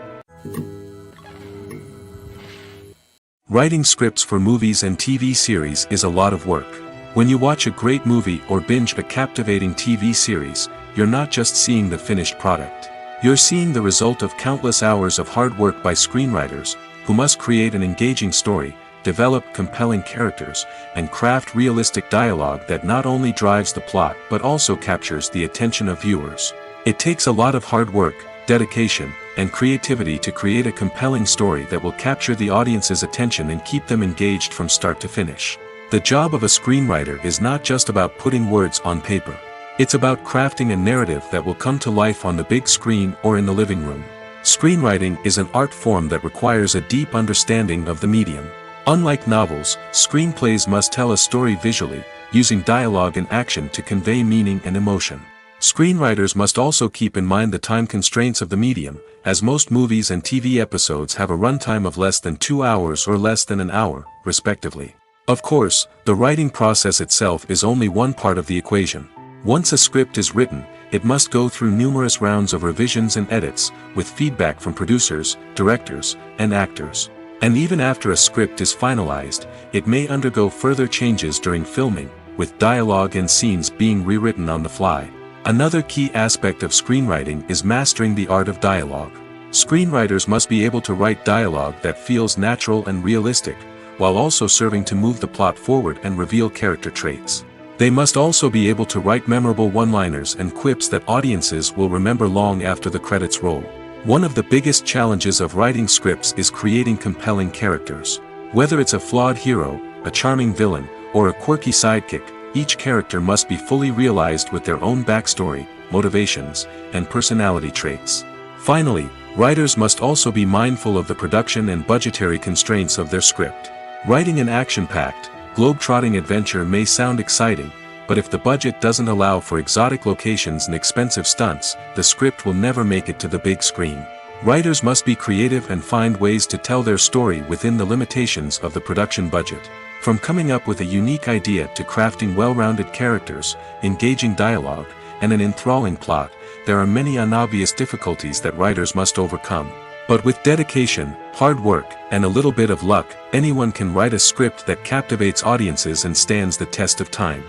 Writing scripts for movies and TV series is a lot of work. When you watch a great movie or binge a captivating TV series, you're not just seeing the finished product. You're seeing the result of countless hours of hard work by screenwriters, who must create an engaging story, develop compelling characters, and craft realistic dialogue that not only drives the plot but also captures the attention of viewers. It takes a lot of hard work, dedication, and creativity to create a compelling story that will capture the audience's attention and keep them engaged from start to finish. The job of a screenwriter is not just about putting words on paper. It's about crafting a narrative that will come to life on the big screen or in the living room. Screenwriting is an art form that requires a deep understanding of the medium. Unlike novels, screenplays must tell a story visually, using dialogue and action to convey meaning and emotion. Screenwriters must also keep in mind the time constraints of the medium, as most movies and TV episodes have a runtime of less than 2 hours or less than an hour, respectively. Of course, the writing process itself is only one part of the equation. Once a script is written, it must go through numerous rounds of revisions and edits, with feedback from producers, directors, and actors. And even after a script is finalized, it may undergo further changes during filming, with dialogue and scenes being rewritten on the fly. Another key aspect of screenwriting is mastering the art of dialogue. Screenwriters must be able to write dialogue that feels natural and realistic, while also serving to move the plot forward and reveal character traits. They must also be able to write memorable one-liners and quips that audiences will remember long after the credits roll. One of the biggest challenges of writing scripts is creating compelling characters. Whether it's a flawed hero, a charming villain, or a quirky sidekick, each character must be fully realized with their own backstory, motivations, and personality traits. Finally, writers must also be mindful of the production and budgetary constraints of their script. Writing an action-packed, globe-trotting adventure may sound exciting, but if the budget doesn't allow for exotic locations and expensive stunts, the script will never make it to the big screen. Writers must be creative and find ways to tell their story within the limitations of the production budget. From coming up with a unique idea to crafting well-rounded characters, engaging dialogue, and an enthralling plot, there are many unobvious difficulties that writers must overcome. But with dedication, hard work, and a little bit of luck, anyone can write a script that captivates audiences and stands the test of time.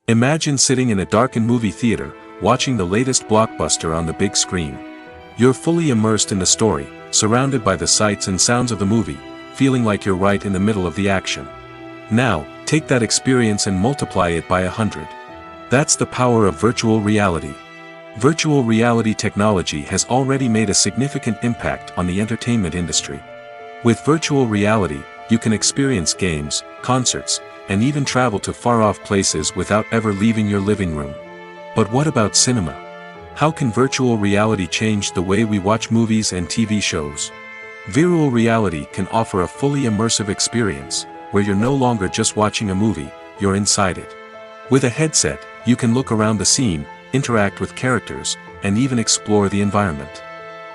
Imagine sitting in a darkened movie theater, watching the latest blockbuster on the big screen. You're fully immersed in the story, surrounded by the sights and sounds of the movie, feeling like you're right in the middle of the action. Now, take that experience and multiply it by 100. That's the power of virtual reality. Virtual reality technology has already made a significant impact on the entertainment industry. With virtual reality, you can experience games, concerts, and even travel to far-off places without ever leaving your living room. But what about cinema? How can virtual reality change the way we watch movies and TV shows? Virtual reality can offer a fully immersive experience, where you're no longer just watching a movie, you're inside it. With a headset, you can look around the scene, interact with characters, and even explore the environment.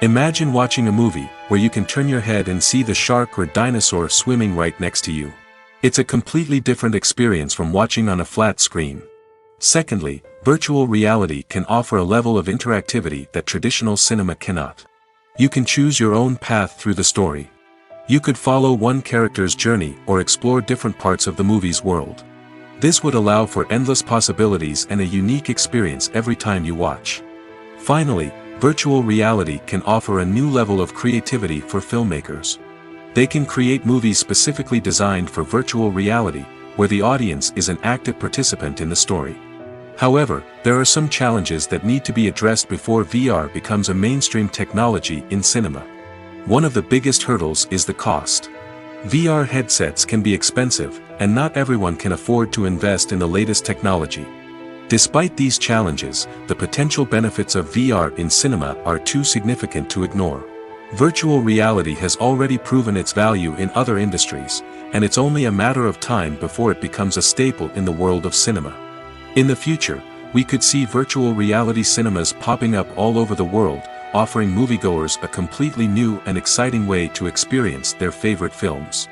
Imagine watching a movie where you can turn your head and see the shark or dinosaur swimming right next to you. It's a completely different experience from watching on a flat screen. Secondly, virtual reality can offer a level of interactivity that traditional cinema cannot. You can choose your own path through the story. You could follow one character's journey or explore different parts of the movie's world. This would allow for endless possibilities and a unique experience every time you watch. Finally, virtual reality can offer a new level of creativity for filmmakers. They can create movies specifically designed for virtual reality, where the audience is an active participant in the story. However, there are some challenges that need to be addressed before VR becomes a mainstream technology in cinema. One of the biggest hurdles is the cost. VR headsets can be expensive, and not everyone can afford to invest in the latest technology. Despite these challenges, the potential benefits of VR in cinema are too significant to ignore. Virtual reality has already proven its value in other industries, and it's only a matter of time before it becomes a staple in the world of cinema. In the future, we could see virtual reality cinemas popping up all over the world, offering moviegoers a completely new and exciting way to experience their favorite films.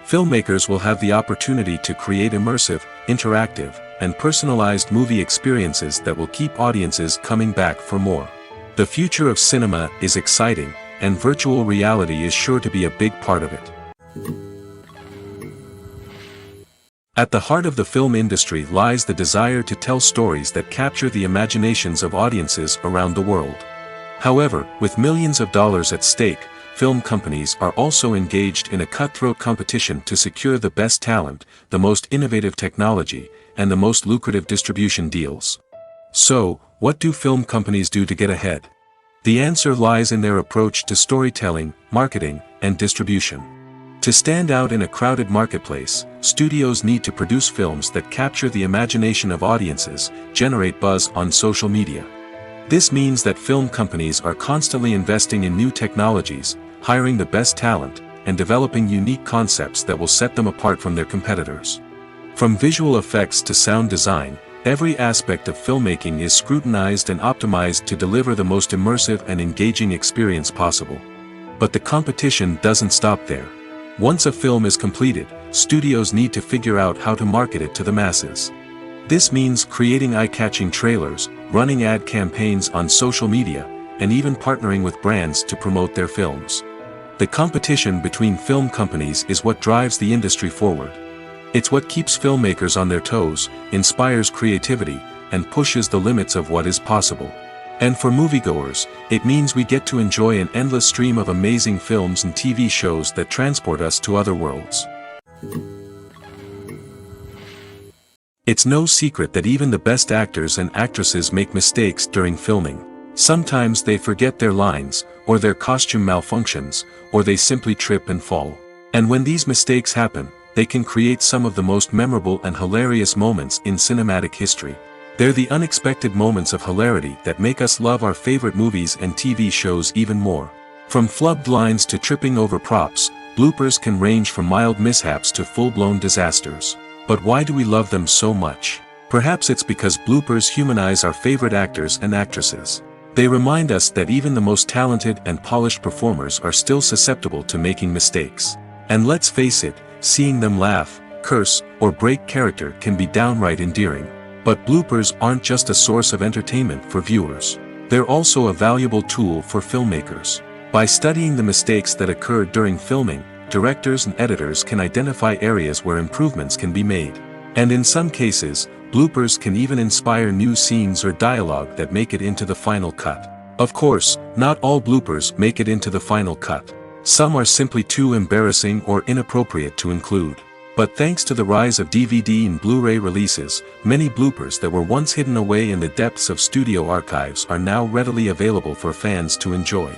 Filmmakers will have the opportunity to create immersive, interactive, and personalized movie experiences that will keep audiences coming back for more. The future of cinema is exciting, and virtual reality is sure to be a big part of it. At the heart of the film industry lies the desire to tell stories that capture the imaginations of audiences around the world. However, with millions of dollars at stake, film companies are also engaged in a cutthroat competition to secure the best talent, the most innovative technology, and the most lucrative distribution deals. So, what do film companies do to get ahead? The answer lies in their approach to storytelling, marketing, and distribution. To stand out in a crowded marketplace, studios need to produce films that capture the imagination of audiences, generate buzz on social media. This means that film companies are constantly investing in new technologies, hiring the best talent, and developing unique concepts that will set them apart from their competitors. From visual effects to sound design, every aspect of filmmaking is scrutinized and optimized to deliver the most immersive and engaging experience possible. But the competition doesn't stop there. Once a film is completed, studios need to figure out how to market it to the masses. This means creating eye-catching trailers, running ad campaigns on social media, and even partnering with brands to promote their films. The competition between film companies is what drives the industry forward. It's what keeps filmmakers on their toes, inspires creativity, and pushes the limits of what is possible. And for moviegoers, it means we get to enjoy an endless stream of amazing films and TV shows that transport us to other worlds. It's no secret that even the best actors and actresses make mistakes during filming. Sometimes they forget their lines, or their costume malfunctions, or they simply trip and fall. And when these mistakes happen, they can create some of the most memorable and hilarious moments in cinematic history. They're the unexpected moments of hilarity that make us love our favorite movies and TV shows even more. From flubbed lines to tripping over props, bloopers can range from mild mishaps to full-blown disasters. But why do we love them so much? Perhaps it's because bloopers humanize our favorite actors and actresses. They remind us that even the most talented and polished performers are still susceptible to making mistakes. And let's face it, seeing them laugh, curse, or break character can be downright endearing. But bloopers aren't just a source of entertainment for viewers. They're also a valuable tool for filmmakers. By studying the mistakes that occurred during filming, directors and editors can identify areas where improvements can be made. And in some cases, bloopers can even inspire new scenes or dialogue that make it into the final cut. Of course, not all bloopers make it into the final cut. Some are simply too embarrassing or inappropriate to include. But thanks to the rise of DVD and Blu-ray releases, many bloopers that were once hidden away in the depths of studio archives are now readily available for fans to enjoy.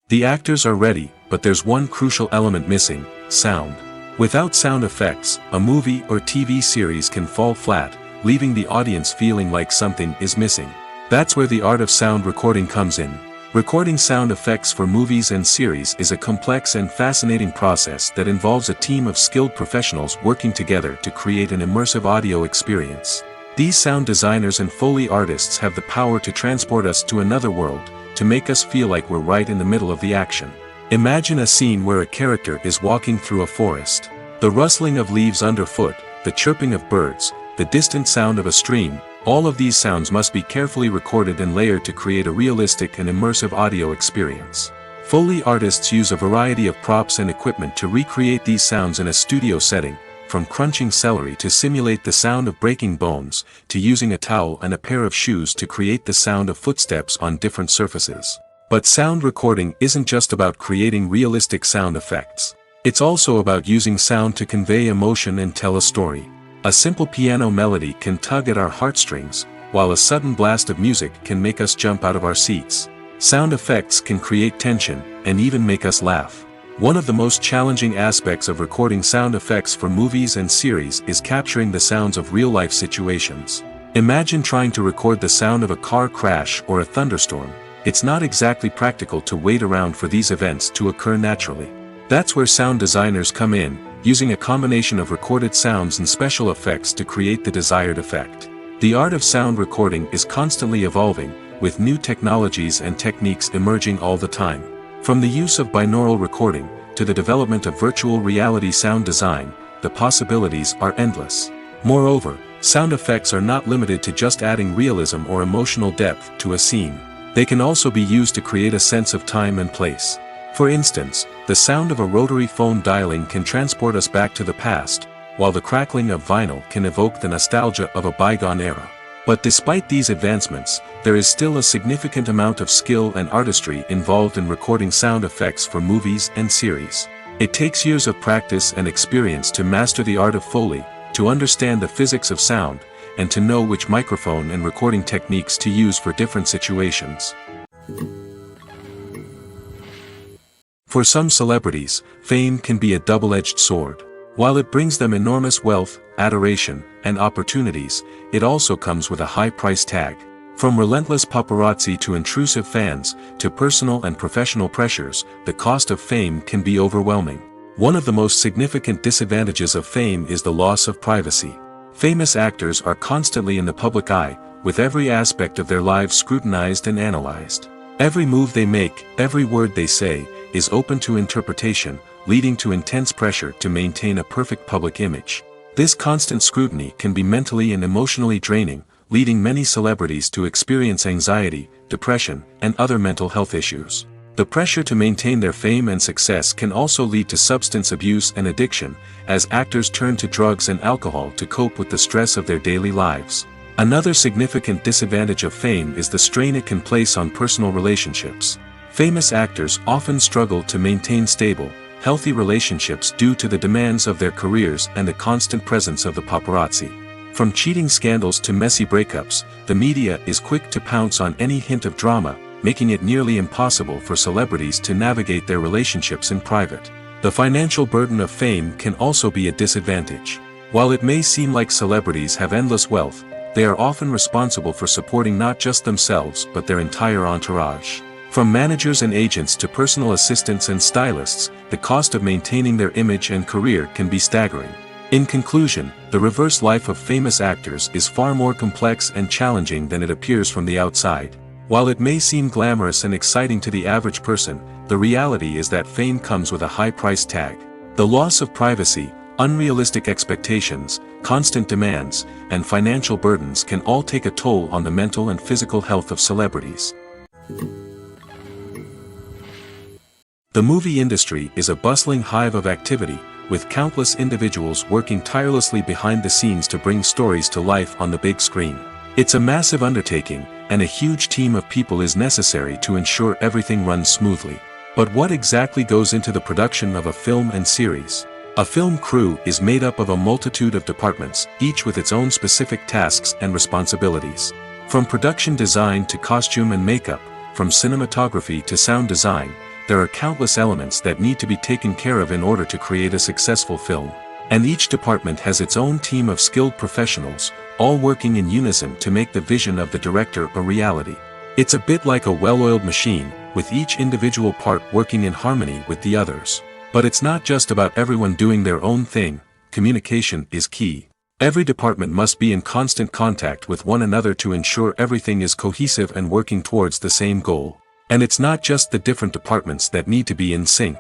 The actors are ready, but there's one crucial element missing: sound. Without sound effects, a movie or TV series can fall flat, leaving the audience feeling like something is missing. That's where the art of sound recording comes in. Recording sound effects for movies and series is a complex and fascinating process that involves a team of skilled professionals working together to create an immersive audio experience. These sound designers and Foley artists have the power to transport us to another world, to make us feel like we're right in the middle of the action. Imagine a scene where a character is walking through a forest. The rustling of leaves underfoot, the chirping of birds, the distant sound of a stream, all of these sounds must be carefully recorded and layered to create a realistic and immersive audio experience. Foley artists use a variety of props and equipment to recreate these sounds in a studio setting, from crunching celery to simulate the sound of breaking bones, to using a towel and a pair of shoes to create the sound of footsteps on different surfaces. But sound recording isn't just about creating realistic sound effects. It's also about using sound to convey emotion and tell a story. A simple piano melody can tug at our heartstrings, while a sudden blast of music can make us jump out of our seats. Sound effects can create tension, and even make us laugh. One of the most challenging aspects of recording sound effects for movies and series is capturing the sounds of real-life situations. Imagine trying to record the sound of a car crash or a thunderstorm. it's not exactly practical to wait around for these events to occur naturally. That's where sound designers come in, using a combination of recorded sounds and special effects to create the desired effect. The art of sound recording is constantly evolving, with new technologies and techniques emerging all the time. From the use of binaural recording, to the development of virtual reality sound design, the possibilities are endless. Moreover, sound effects are not limited to just adding realism or emotional depth to a scene. They can also be used to create a sense of time and place. For instance, the sound of a rotary phone dialing can transport us back to the past, while the crackling of vinyl can evoke the nostalgia of a bygone era. But despite these advancements, there is still a significant amount of skill and artistry involved in recording sound effects for movies and series. It takes years of practice and experience to master the art of Foley, to understand the physics of sound, and to know which microphone and recording techniques to use for different situations. For some celebrities, fame can be a double-edged sword. While it brings them enormous wealth, adoration, and opportunities, it also comes with a high price tag. From relentless paparazzi to intrusive fans, to personal and professional pressures, the cost of fame can be overwhelming. One of the most significant disadvantages of fame is the loss of privacy. Famous actors are constantly in the public eye, with every aspect of their lives scrutinized and analyzed. Every move they make, every word they say, is open to interpretation, leading to intense pressure to maintain a perfect public image. This constant scrutiny can be mentally and emotionally draining, leading many celebrities to experience anxiety, depression, and other mental health issues. The pressure to maintain their fame and success can also lead to substance abuse and addiction, as actors turn to drugs and alcohol to cope with the stress of their daily lives. Another significant disadvantage of fame is the strain it can place on personal relationships. Famous actors often struggle to maintain stable, healthy relationships due to the demands of their careers and the constant presence of the paparazzi. From cheating scandals to messy breakups, the media is quick to pounce on any hint of drama, making it nearly impossible for celebrities to navigate their relationships in private. The financial burden of fame can also be a disadvantage. While it may seem like celebrities have endless wealth, they are often responsible for supporting not just themselves but their entire entourage. From managers and agents to personal assistants and stylists, the cost of maintaining their image and career can be staggering. In conclusion, the reverse life of famous actors is far more complex and challenging than it appears from the outside. While it may seem glamorous and exciting to the average person, the reality is that fame comes with a high price tag. The loss of privacy, unrealistic expectations, constant demands, and financial burdens can all take a toll on the mental and physical health of celebrities. The movie industry is a bustling hive of activity, with countless individuals working tirelessly behind the scenes to bring stories to life on the big screen. It's a massive undertaking, and a huge team of people is necessary to ensure everything runs smoothly. But what exactly goes into the production of a film and series? A film crew is made up of a multitude of departments, each with its own specific tasks and responsibilities. From production design to costume and makeup, from cinematography to sound design, there are countless elements that need to be taken care of in order to create a successful film. And each department has its own team of skilled professionals, all working in unison to make the vision of the director a reality. It's a bit like a well-oiled machine, with each individual part working in harmony with the others. But it's not just about everyone doing their own thing. Communication is key. Every department must be in constant contact with one another to ensure everything is cohesive and working towards the same goal. And it's not just the different departments that need to be in sync.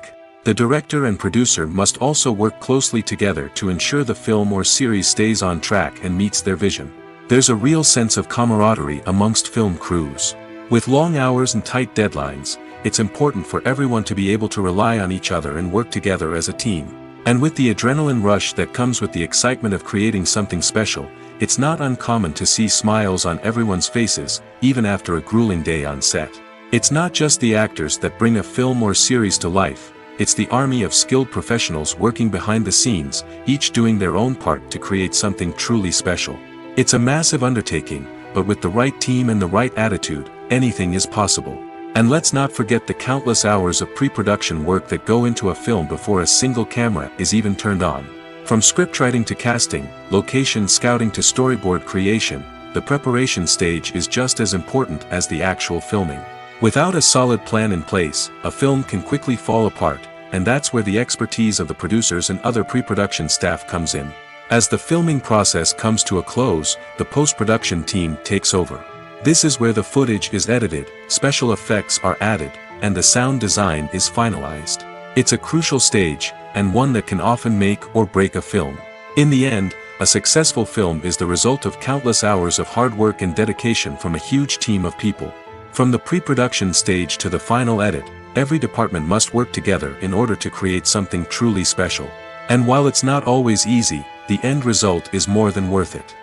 The director and producer must also work closely together to ensure the film or series stays on track and meets their vision. There's a real sense of camaraderie amongst film crews. With long hours and tight deadlines, it's important for everyone to be able to rely on each other and work together as a team. And with the adrenaline rush that comes with the excitement of creating something special, it's not uncommon to see smiles on everyone's faces, even after a grueling day on set. It's not just the actors that bring a film or series to life, it's the army of skilled professionals working behind the scenes, each doing their own part to create something truly special. It's a massive undertaking, but with the right team and the right attitude, anything is possible. And let's not forget the countless hours of pre-production work that go into a film before a single camera is even turned on. From scriptwriting to casting, location scouting to storyboard creation, the preparation stage is just as important as the actual filming. Without a solid plan in place, a film can quickly fall apart, and that's where the expertise of the producers and other pre-production staff comes in. As the filming process comes to a close, the post-production team takes over. This is where the footage is edited, special effects are added, and the sound design is finalized. It's a crucial stage, and one that can often make or break a film. In the end, a successful film is the result of countless hours of hard work and dedication from a huge team of people. From the pre-production stage to the final edit, every department must work together in order to create something truly special. And while it's not always easy, the end result is more than worth it.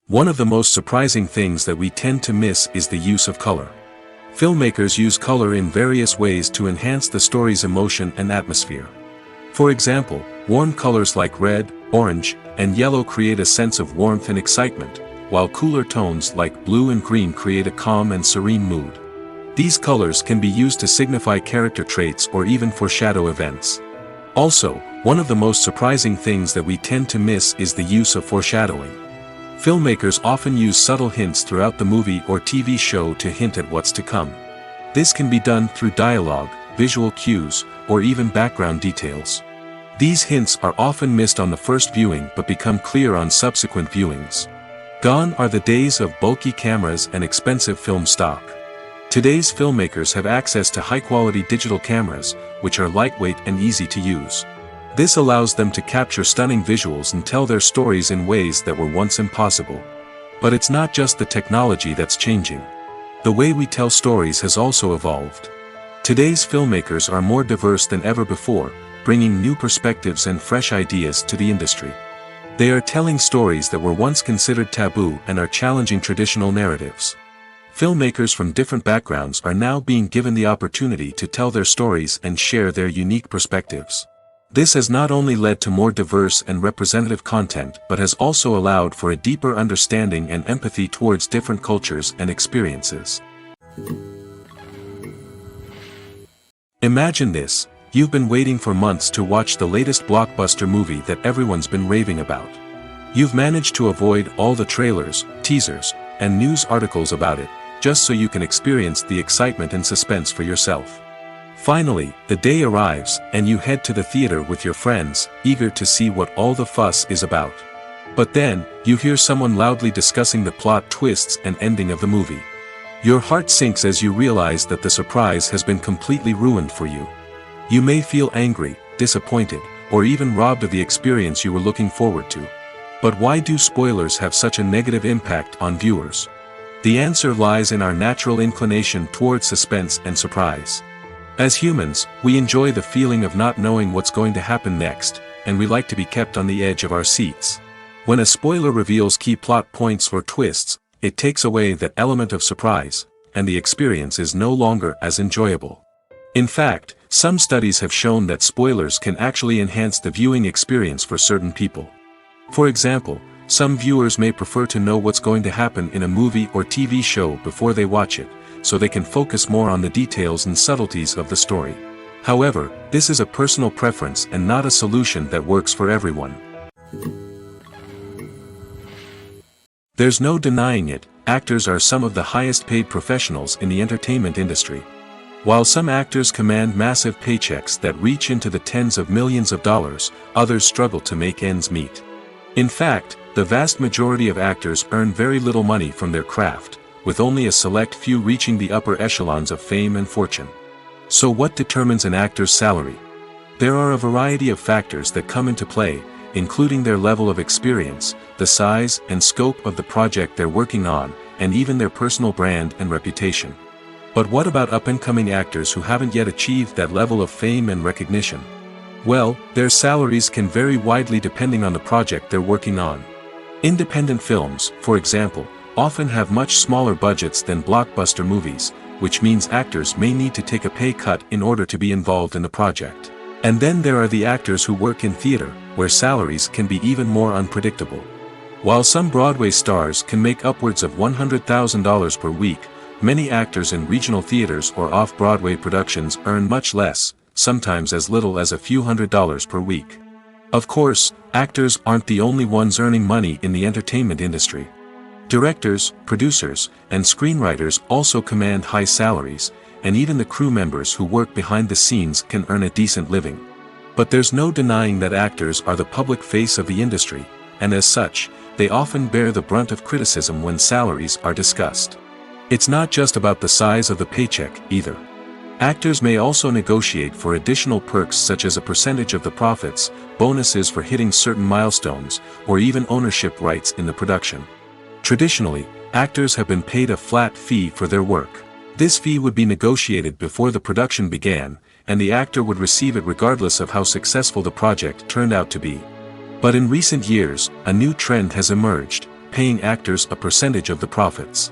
One of the most surprising things that we tend to miss is the use of color. Filmmakers use color in various ways to enhance the story's emotion and atmosphere. For example, warm colors like red, orange, and yellow create a sense of warmth and excitement, while cooler tones like blue and green create a calm and serene mood. These colors can be used to signify character traits or even foreshadow events. Also, one of the most surprising things that we tend to miss is the use of foreshadowing. Filmmakers often use subtle hints throughout the movie or TV show to hint at what's to come. This can be done through dialogue, visual cues, or even background details. These hints are often missed on the first viewing but become clear on subsequent viewings. Gone are the days of bulky cameras and expensive film stock. Today's filmmakers have access to high-quality digital cameras, which are lightweight and easy to use. This allows them to capture stunning visuals and tell their stories in ways that were once impossible. But it's not just the technology that's changing. The way we tell stories has also evolved. Today's filmmakers are more diverse than ever before, bringing new perspectives and fresh ideas to the industry. They are telling stories that were once considered taboo and are challenging traditional narratives. Filmmakers from different backgrounds are now being given the opportunity to tell their stories and share their unique perspectives. This has not only led to more diverse and representative content but has also allowed for a deeper understanding and empathy towards different cultures and experiences. Imagine this: you've been waiting for months to watch the latest blockbuster movie that everyone's been raving about. You've managed to avoid all the trailers, teasers, and news articles about it, just so you can experience the excitement and suspense for yourself. Finally, the day arrives, and you head to the theater with your friends, eager to see what all the fuss is about. But then, you hear someone loudly discussing the plot twists and ending of the movie. Your heart sinks as you realize that the surprise has been completely ruined for you. You may feel angry, disappointed, or even robbed of the experience you were looking forward to. But why do spoilers have such a negative impact on viewers? The answer lies in our natural inclination towards suspense and surprise. As humans, we enjoy the feeling of not knowing what's going to happen next, and we like to be kept on the edge of our seats. When a spoiler reveals key plot points or twists, it takes away that element of surprise, and the experience is no longer as enjoyable. In fact, some studies have shown that spoilers can actually enhance the viewing experience for certain people. For example, some viewers may prefer to know what's going to happen in a movie or TV show before they watch it, so they can focus more on the details and subtleties of the story. However, this is a personal preference and not a solution that works for everyone. There's no denying it, actors are some of the highest paid professionals in the entertainment industry. While some actors command massive paychecks that reach into the tens of millions of dollars, others struggle to make ends meet. In fact, the vast majority of actors earn very little money from their craft, with only a select few reaching the upper echelons of fame and fortune. So what determines an actor's salary? There are a variety of factors that come into play, including their level of experience, the size and scope of the project they're working on, and even their personal brand and reputation. But what about up-and-coming actors who haven't yet achieved that level of fame and recognition? Well, their salaries can vary widely depending on the project they're working on. Independent films, for example, often have much smaller budgets than blockbuster movies, which means actors may need to take a pay cut in order to be involved in the project. And then there are the actors who work in theater, where salaries can be even more unpredictable. While some Broadway stars can make upwards of $100,000 per week, many actors in regional theaters or off-Broadway productions earn much less, sometimes as little as a few $100s per week. Of course, actors aren't the only ones earning money in the entertainment industry. Directors, producers, and screenwriters also command high salaries, and even the crew members who work behind the scenes can earn a decent living. But there's no denying that actors are the public face of the industry, and as such, they often bear the brunt of criticism when salaries are discussed. It's not just about the size of the paycheck, either. Actors may also negotiate for additional perks such as a percentage of the profits, bonuses for hitting certain milestones, or even ownership rights in the production. Traditionally, actors have been paid a flat fee for their work. This fee would be negotiated before the production began, and the actor would receive it regardless of how successful the project turned out to be. But in recent years, a new trend has emerged, paying actors a percentage of the profits.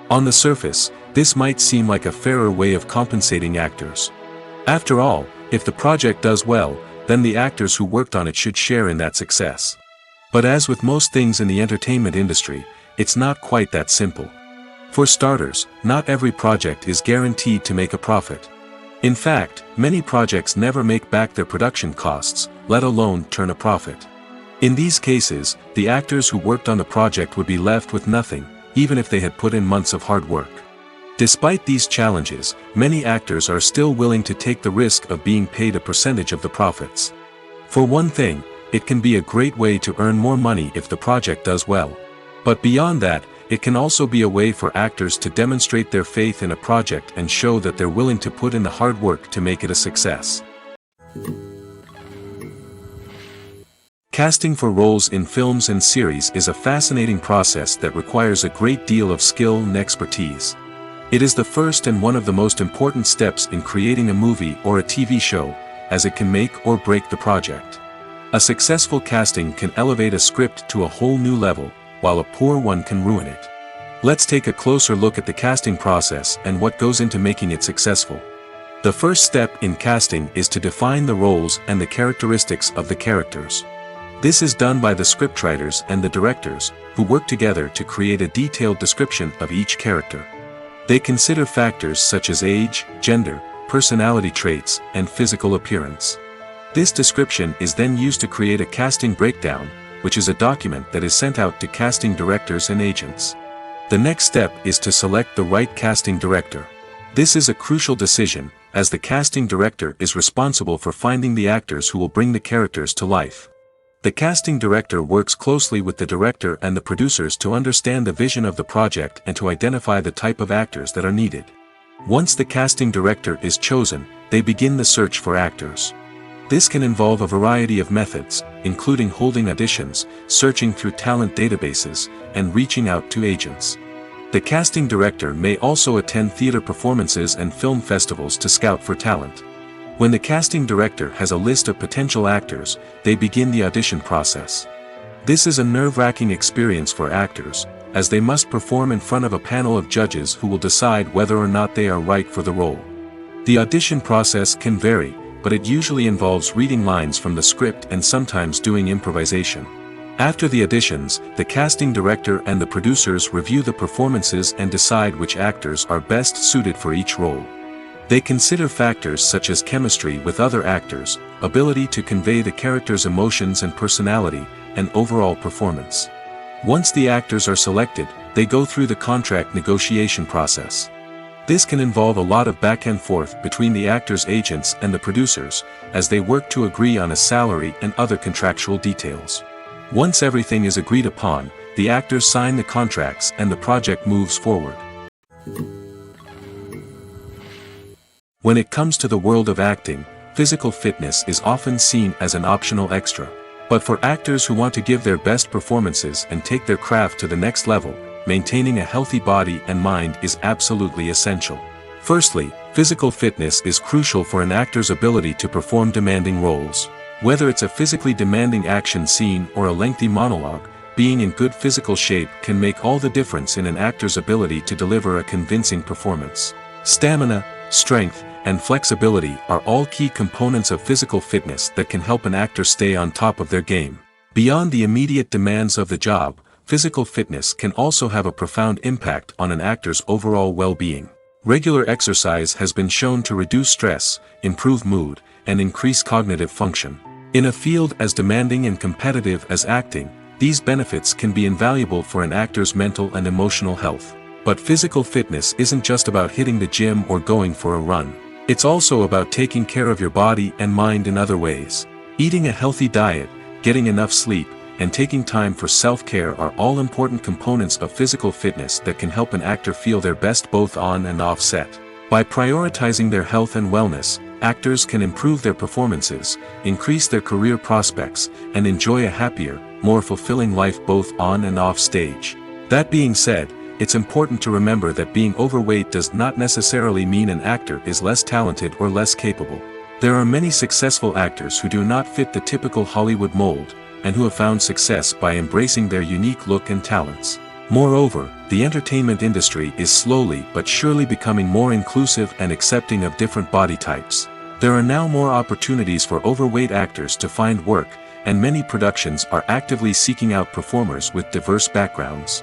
On the surface, this might seem like a fairer way of compensating actors. After all, if the project does well, then the actors who worked on it should share in that success. But as with most things in the entertainment industry, it's not quite that simple. For starters, not every project is guaranteed to make a profit. In fact, many projects never make back their production costs, let alone turn a profit. In these cases, the actors who worked on the project would be left with nothing, even if they had put in months of hard work. Despite these challenges, many actors are still willing to take the risk of being paid a percentage of the profits. For one thing, it can be a great way to earn more money if the project does well. But beyond that, it can also be a way for actors to demonstrate their faith in a project and show that they're willing to put in the hard work to make it a success. Casting for roles in films and series is a fascinating process that requires a great deal of skill and expertise. It is the first and one of the most important steps in creating a movie or a TV show, as it can make or break the project. A successful casting can elevate a script to a whole new level, while a poor one can ruin it. Let's take a closer look at the casting process and what goes into making it successful. The first step in casting is to define the roles and the characteristics of the characters. This is done by the scriptwriters and the directors, who work together to create a detailed description of each character. They consider factors such as age, gender, personality traits, and physical appearance. This description is then used to create a casting breakdown, which is a document that is sent out to casting directors and agents. The next step is to select the right casting director. This is a crucial decision, as the casting director is responsible for finding the actors who will bring the characters to life. The casting director works closely with the director and the producers to understand the vision of the project and to identify the type of actors that are needed. Once the casting director is chosen, they begin the search for actors. This can involve a variety of methods, including holding auditions, searching through talent databases, and reaching out to agents. The casting director may also attend theater performances and film festivals to scout for talent. When the casting director has a list of potential actors, they begin the audition process. This is a nerve-wracking experience for actors, as they must perform in front of a panel of judges who will decide whether or not they are right for the role. The audition process can vary, but it usually involves reading lines from the script and sometimes doing improvisation. After the auditions, the casting director and the producers review the performances and decide which actors are best suited for each role. They consider factors such as chemistry with other actors, ability to convey the character's emotions and personality, and overall performance. Once the actors are selected, they go through the contract negotiation process. This can involve a lot of back and forth between the actors' agents and the producers, as they work to agree on a salary and other contractual details. Once everything is agreed upon, the actors sign the contracts and the project moves forward. When it comes to the world of acting, physical fitness is often seen as an optional extra. But for actors who want to give their best performances and take their craft to the next level, maintaining a healthy body and mind is absolutely essential. Firstly, physical fitness is crucial for an actor's ability to perform demanding roles. Whether it's a physically demanding action scene or a lengthy monologue, being in good physical shape can make all the difference in an actor's ability to deliver a convincing performance. Stamina, strength, and flexibility are all key components of physical fitness that can help an actor stay on top of their game. Beyond the immediate demands of the job, physical fitness can also have a profound impact on an actor's overall well-being. Regular exercise has been shown to reduce stress, improve mood, and increase cognitive function. In a field as demanding and competitive as acting, these benefits can be invaluable for an actor's mental and emotional health. But physical fitness isn't just about hitting the gym or going for a run. It's also about taking care of your body and mind in other ways. Eating a healthy diet, getting enough sleep, and taking time for self-care are all important components of physical fitness that can help an actor feel their best both on and off set. By prioritizing their health and wellness, actors can improve their performances, increase their career prospects, and enjoy a happier, more fulfilling life both on and off stage. That being said, it's important to remember that being overweight does not necessarily mean an actor is less talented or less capable. There are many successful actors who do not fit the typical Hollywood mold, and who have found success by embracing their unique look and talents. Moreover, the entertainment industry is slowly but surely becoming more inclusive and accepting of different body types. There are now more opportunities for overweight actors to find work, and many productions are actively seeking out performers with diverse backgrounds.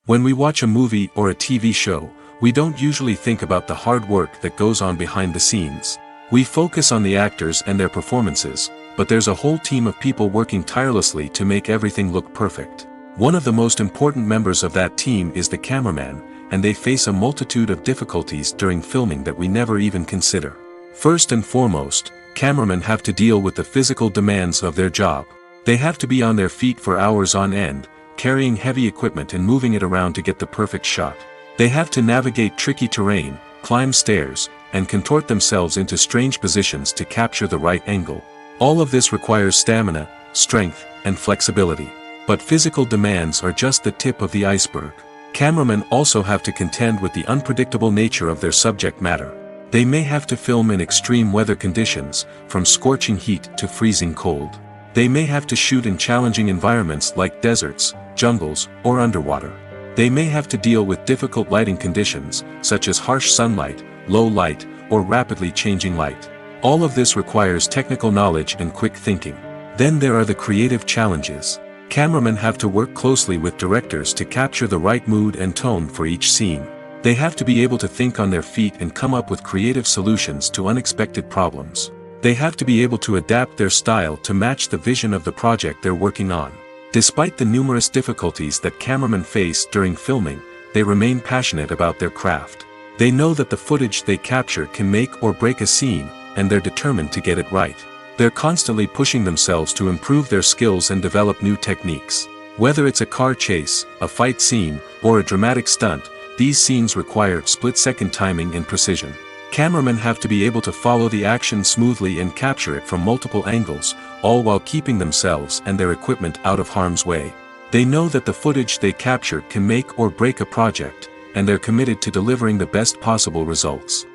When we watch a movie or a TV show, we don't usually think about the hard work that goes on behind the scenes. We focus on the actors and their performances, but there's a whole team of people working tirelessly to make everything look perfect. One of the most important members of that team is the cameraman, and they face a multitude of difficulties during filming that we never even consider. First and foremost, cameramen have to deal with the physical demands of their job. They have to be on their feet for hours on end, carrying heavy equipment and moving it around to get the perfect shot. They have to navigate tricky terrain, climb stairs, and contort themselves into strange positions to capture the right angle. All of this requires stamina, strength, and flexibility. But physical demands are just the tip of the iceberg. Cameramen also have to contend with the unpredictable nature of their subject matter. They may have to film in extreme weather conditions, from scorching heat to freezing cold. They may have to shoot in challenging environments like deserts, jungles, or underwater. They may have to deal with difficult lighting conditions, such as harsh sunlight, low light, or rapidly changing light. All of this requires technical knowledge and quick thinking. Then there are the creative challenges. Cameramen have to work closely with directors to capture the right mood and tone for each scene. They have to be able to think on their feet and come up with creative solutions to unexpected problems. They have to be able to adapt their style to match the vision of the project they're working on. Despite the numerous difficulties that cameramen face during filming, they remain passionate about their craft. They know that the footage they capture can make or break a scene, and they're determined to get it right. They're constantly pushing themselves to improve their skills and develop new techniques. Whether it's a car chase, a fight scene, or a dramatic stunt, these scenes require split-second timing and precision. Cameramen have to be able to follow the action smoothly and capture it from multiple angles, all while keeping themselves and their equipment out of harm's way. They know that the footage they capture can make or break a project, and they're committed to delivering the best possible results.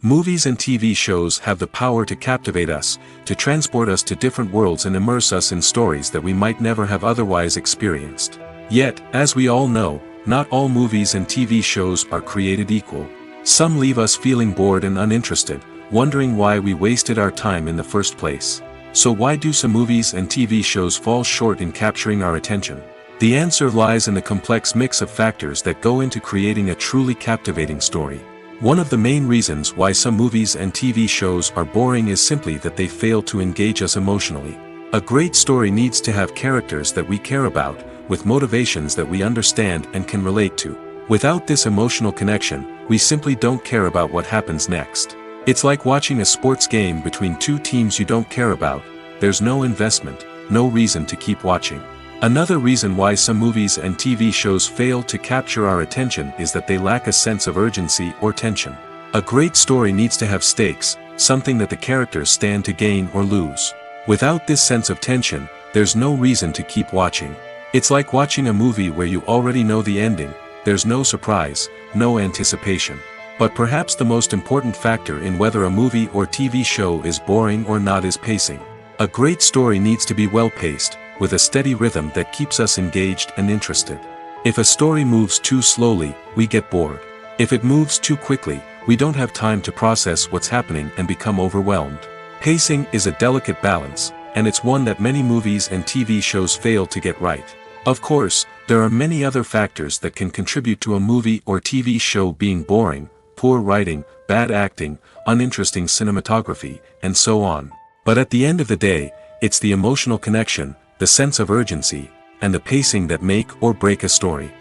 Movies and TV shows have the power to captivate us, to transport us to different worlds and immerse us in stories that we might never have otherwise experienced. Yet, as we all know, not all movies and TV shows are created equal. Some leave us feeling bored and uninterested, wondering why we wasted our time in the first place. So why do some movies and TV shows fall short in capturing our attention? The answer lies in the complex mix of factors that go into creating a truly captivating story. One of the main reasons why some movies and TV shows are boring is simply that they fail to engage us emotionally. A great story needs to have characters that we care about, with motivations that we understand and can relate to. Without this emotional connection, we simply don't care about what happens next. It's like watching a sports game between two teams you don't care about. There's no investment, no reason to keep watching. Another reason why some movies and TV shows fail to capture our attention is that they lack a sense of urgency or tension. A great story needs to have stakes, something that the characters stand to gain or lose. Without this sense of tension, there's no reason to keep watching. It's like watching a movie where you already know the ending. There's no surprise, no anticipation. But perhaps the most important factor in whether a movie or TV show is boring or not is pacing. A great story needs to be well-paced, with a steady rhythm that keeps us engaged and interested. If a story moves too slowly, we get bored. If it moves too quickly, we don't have time to process what's happening and become overwhelmed. Pacing is a delicate balance, and it's one that many movies and TV shows fail to get right. Of course, there are many other factors that can contribute to a movie or TV show being boring, poor writing, bad acting, uninteresting cinematography, and so on. But at the end of the day, it's the emotional connection, the sense of urgency, and the pacing that make or break a story.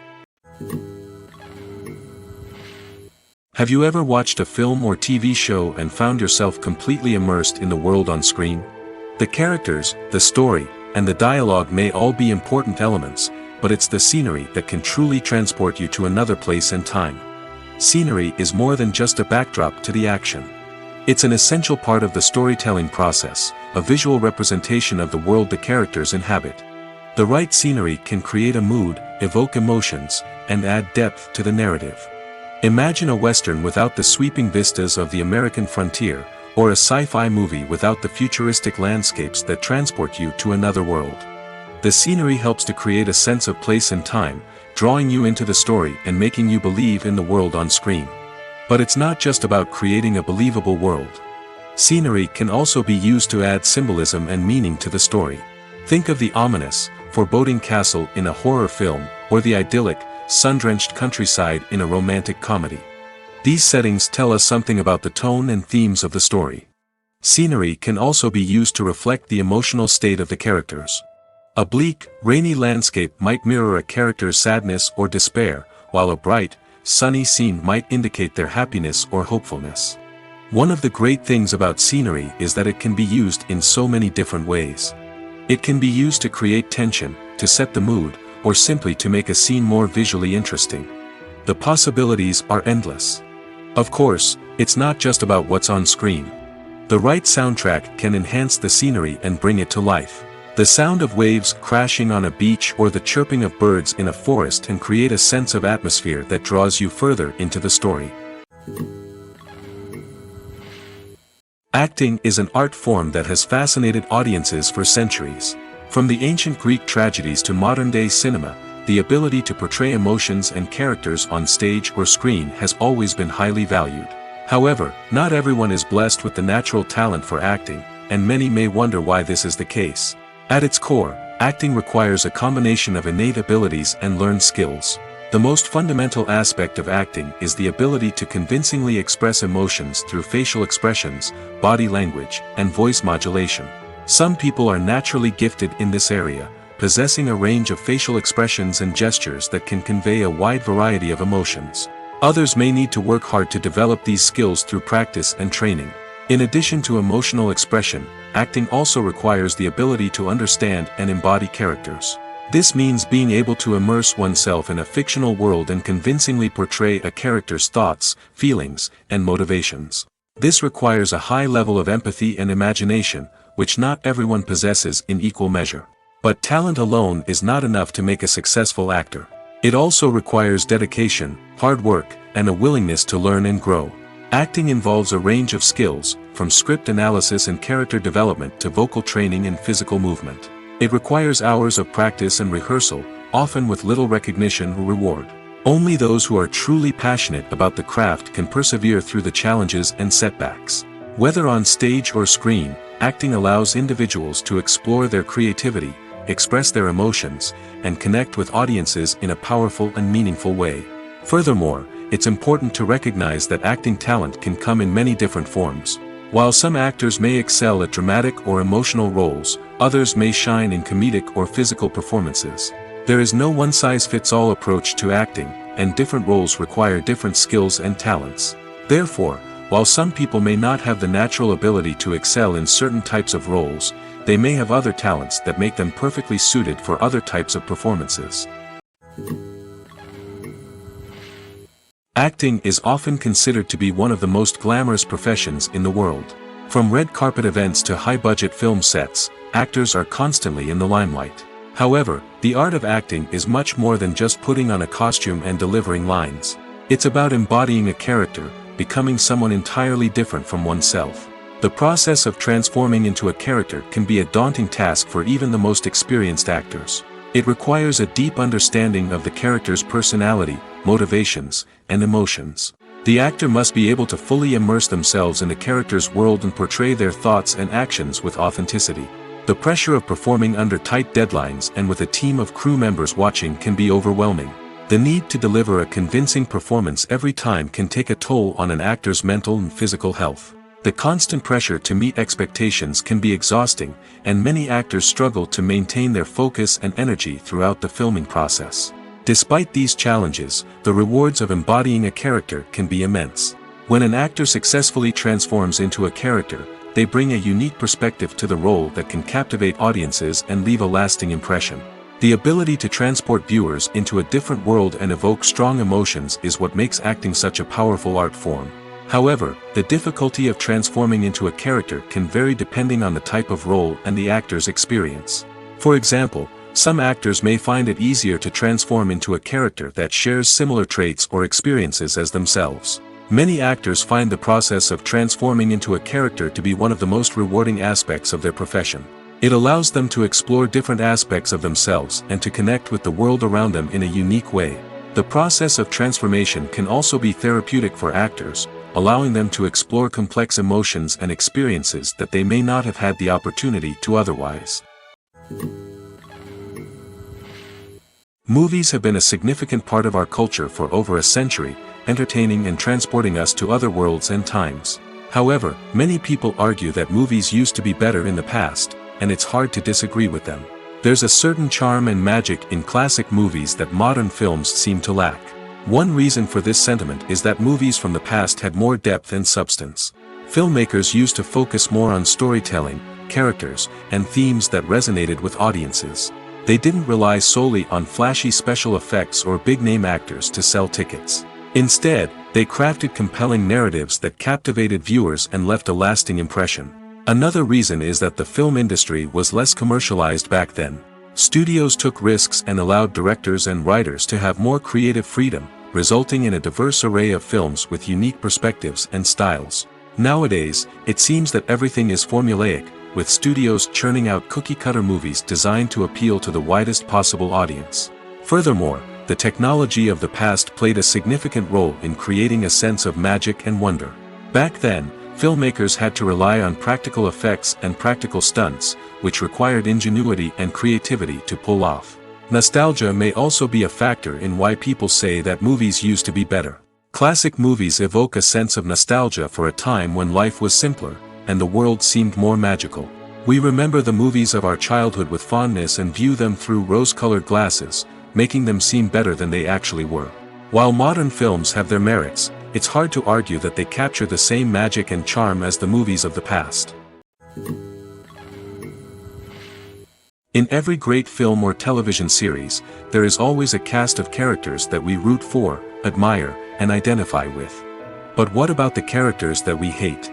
Have you ever watched a film or TV show and found yourself completely immersed in the world on screen? The characters, the story, and the dialogue may all be important elements, but it's the scenery that can truly transport you to another place and time. Scenery is more than just a backdrop to the action. It's an essential part of the storytelling process, a visual representation of the world the characters inhabit. The right scenery can create a mood, evoke emotions, and add depth to the narrative. Imagine a Western without the sweeping vistas of the American frontier, or a sci-fi movie without the futuristic landscapes that transport you to another world. The scenery helps to create a sense of place and time, drawing you into the story and making you believe in the world on screen. But it's not just about creating a believable world. Scenery can also be used to add symbolism and meaning to the story. Think of the ominous, foreboding castle in a horror film, or the idyllic, sun-drenched countryside in a romantic comedy. These settings tell us something about the tone and themes of the story. Scenery can also be used to reflect the emotional state of the characters. A bleak, rainy landscape might mirror a character's sadness or despair, while a bright, sunny scene might indicate their happiness or hopefulness. One of the great things about scenery is that it can be used in so many different ways. It can be used to create tension, to set the mood, or simply to make a scene more visually interesting. The possibilities are endless. Of course, it's not just about what's on screen. The right soundtrack can enhance the scenery and bring it to life. The sound of waves crashing on a beach or the chirping of birds in a forest can create a sense of atmosphere that draws you further into the story. Acting is an art form that has fascinated audiences for centuries. From the ancient Greek tragedies to modern-day cinema, the ability to portray emotions and characters on stage or screen has always been highly valued. However, not everyone is blessed with the natural talent for acting, and many may wonder why this is the case. At its core, acting requires a combination of innate abilities and learned skills. The most fundamental aspect of acting is the ability to convincingly express emotions through facial expressions, body language, and voice modulation. Some people are naturally gifted in this area, possessing a range of facial expressions and gestures that can convey a wide variety of emotions. Others may need to work hard to develop these skills through practice and training. In addition to emotional expression, acting also requires the ability to understand and embody characters. This means being able to immerse oneself in a fictional world and convincingly portray a character's thoughts, feelings, and motivations. This requires a high level of empathy and imagination, which not everyone possesses in equal measure. But talent alone is not enough to make a successful actor. It also requires dedication, hard work, and a willingness to learn and grow. Acting involves a range of skills, from script analysis and character development to vocal training and physical movement. It requires hours of practice and rehearsal, often with little recognition or reward. Only those who are truly passionate about the craft can persevere through the challenges and setbacks. Whether on stage or screen, acting allows individuals to explore their creativity, express their emotions, and connect with audiences in a powerful and meaningful way. Furthermore, it's important to recognize that acting talent can come in many different forms. While some actors may excel at dramatic or emotional roles, others may shine in comedic or physical performances. There is no one-size-fits-all approach to acting, and different roles require different skills and talents. Therefore, while some people may not have the natural ability to excel in certain types of roles, they may have other talents that make them perfectly suited for other types of performances. Acting is often considered to be one of the most glamorous professions in the world. From red carpet events to high-budget film sets, actors are constantly in the limelight. However, the art of acting is much more than just putting on a costume and delivering lines. It's about embodying a character, becoming someone entirely different from oneself. The process of transforming into a character can be a daunting task for even the most experienced actors. It requires a deep understanding of the character's personality, motivations, and emotions. The actor must be able to fully immerse themselves in the character's world and portray their thoughts and actions with authenticity. The pressure of performing under tight deadlines and with a team of crew members watching can be overwhelming. The need to deliver a convincing performance every time can take a toll on an actor's mental and physical health. The constant pressure to meet expectations can be exhausting, and many actors struggle to maintain their focus and energy throughout the filming process. Despite these challenges, the rewards of embodying a character can be immense. When an actor successfully transforms into a character, they bring a unique perspective to the role that can captivate audiences and leave a lasting impression. The ability to transport viewers into a different world and evoke strong emotions is what makes acting such a powerful art form. However, the difficulty of transforming into a character can vary depending on the type of role and the actor's experience. For example, some actors may find it easier to transform into a character that shares similar traits or experiences as themselves. Many actors find the process of transforming into a character to be one of the most rewarding aspects of their profession. It allows them to explore different aspects of themselves and to connect with the world around them in a unique way. The process of transformation can also be therapeutic for actors, allowing them to explore complex emotions and experiences that they may not have had the opportunity to otherwise. Movies have been a significant part of our culture for over a century, entertaining and transporting us to other worlds and times. However, many people argue that movies used to be better in the past, and it's hard to disagree with them. There's a certain charm and magic in classic movies that modern films seem to lack. One reason for this sentiment is that movies from the past had more depth and substance. Filmmakers used to focus more on storytelling, characters, and themes that resonated with audiences. They didn't rely solely on flashy special effects or big-name actors to sell tickets. Instead, they crafted compelling narratives that captivated viewers and left a lasting impression. Another reason is that the film industry was less commercialized back then. Studios took risks and allowed directors and writers to have more creative freedom, resulting in a diverse array of films with unique perspectives and styles. Nowadays, it seems that everything is formulaic, with studios churning out cookie-cutter movies designed to appeal to the widest possible audience. Furthermore, the technology of the past played a significant role in creating a sense of magic and wonder. Back then, filmmakers had to rely on practical effects and practical stunts, which required ingenuity and creativity to pull off. Nostalgia may also be a factor in why people say that movies used to be better. Classic movies evoke a sense of nostalgia for a time when life was simpler, and the world seemed more magical. We remember the movies of our childhood with fondness and view them through rose-colored glasses, making them seem better than they actually were. While modern films have their merits, it's hard to argue that they capture the same magic and charm as the movies of the past. In every great film or television series, there is always a cast of characters that we root for, admire, and identify with. But what about the characters that we hate?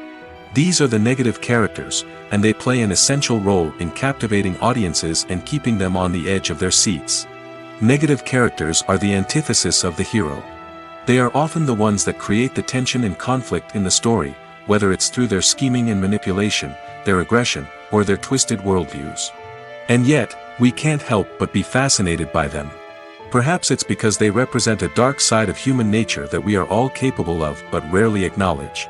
These are the negative characters, and they play an essential role in captivating audiences and keeping them on the edge of their seats. Negative characters are the antithesis of the hero. They are often the ones that create the tension and conflict in the story, whether it's through their scheming and manipulation, their aggression, or their twisted worldviews. And yet, we can't help but be fascinated by them. Perhaps it's because they represent a dark side of human nature that we are all capable of but rarely acknowledge.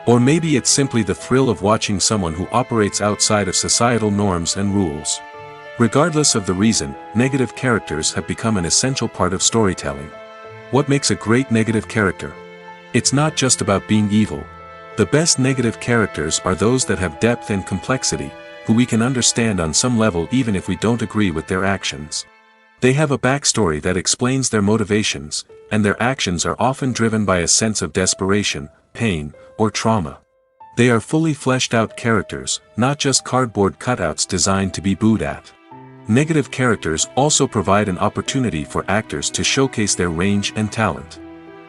Or maybe it's simply the thrill of watching someone who operates outside of societal norms and rules. Regardless of the reason, negative characters have become an essential part of storytelling. What makes a great negative character? It's not just about being evil. The best negative characters are those that have depth and complexity, who we can understand on some level even if we don't agree with their actions. They have a backstory that explains their motivations, and their actions are often driven by a sense of desperation, pain, or trauma. They are fully fleshed out characters, not just cardboard cutouts designed to be booed at. Negative characters also provide an opportunity for actors to showcase their range and talent.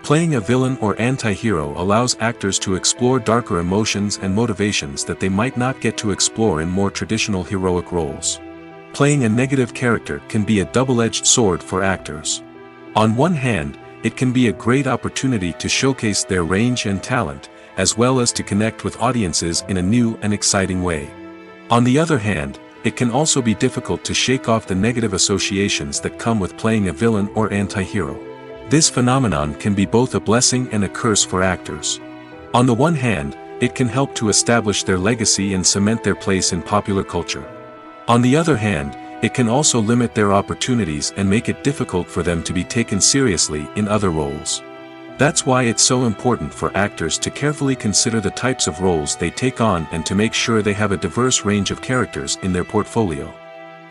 Playing a villain or anti-hero allows actors to explore darker emotions and motivations that they might not get to explore in more traditional heroic roles. Playing a negative character can be a double-edged sword for actors. On one hand, it can be a great opportunity to showcase their range and talent, as well as to connect with audiences in a new and exciting way. On the other hand, it can also be difficult to shake off the negative associations that come with playing a villain or anti-hero. This phenomenon can be both a blessing and a curse for actors. On the one hand, it can help to establish their legacy and cement their place in popular culture. On the other hand, it can also limit their opportunities and make it difficult for them to be taken seriously in other roles. That's why it's so important for actors to carefully consider the types of roles they take on and to make sure they have a diverse range of characters in their portfolio.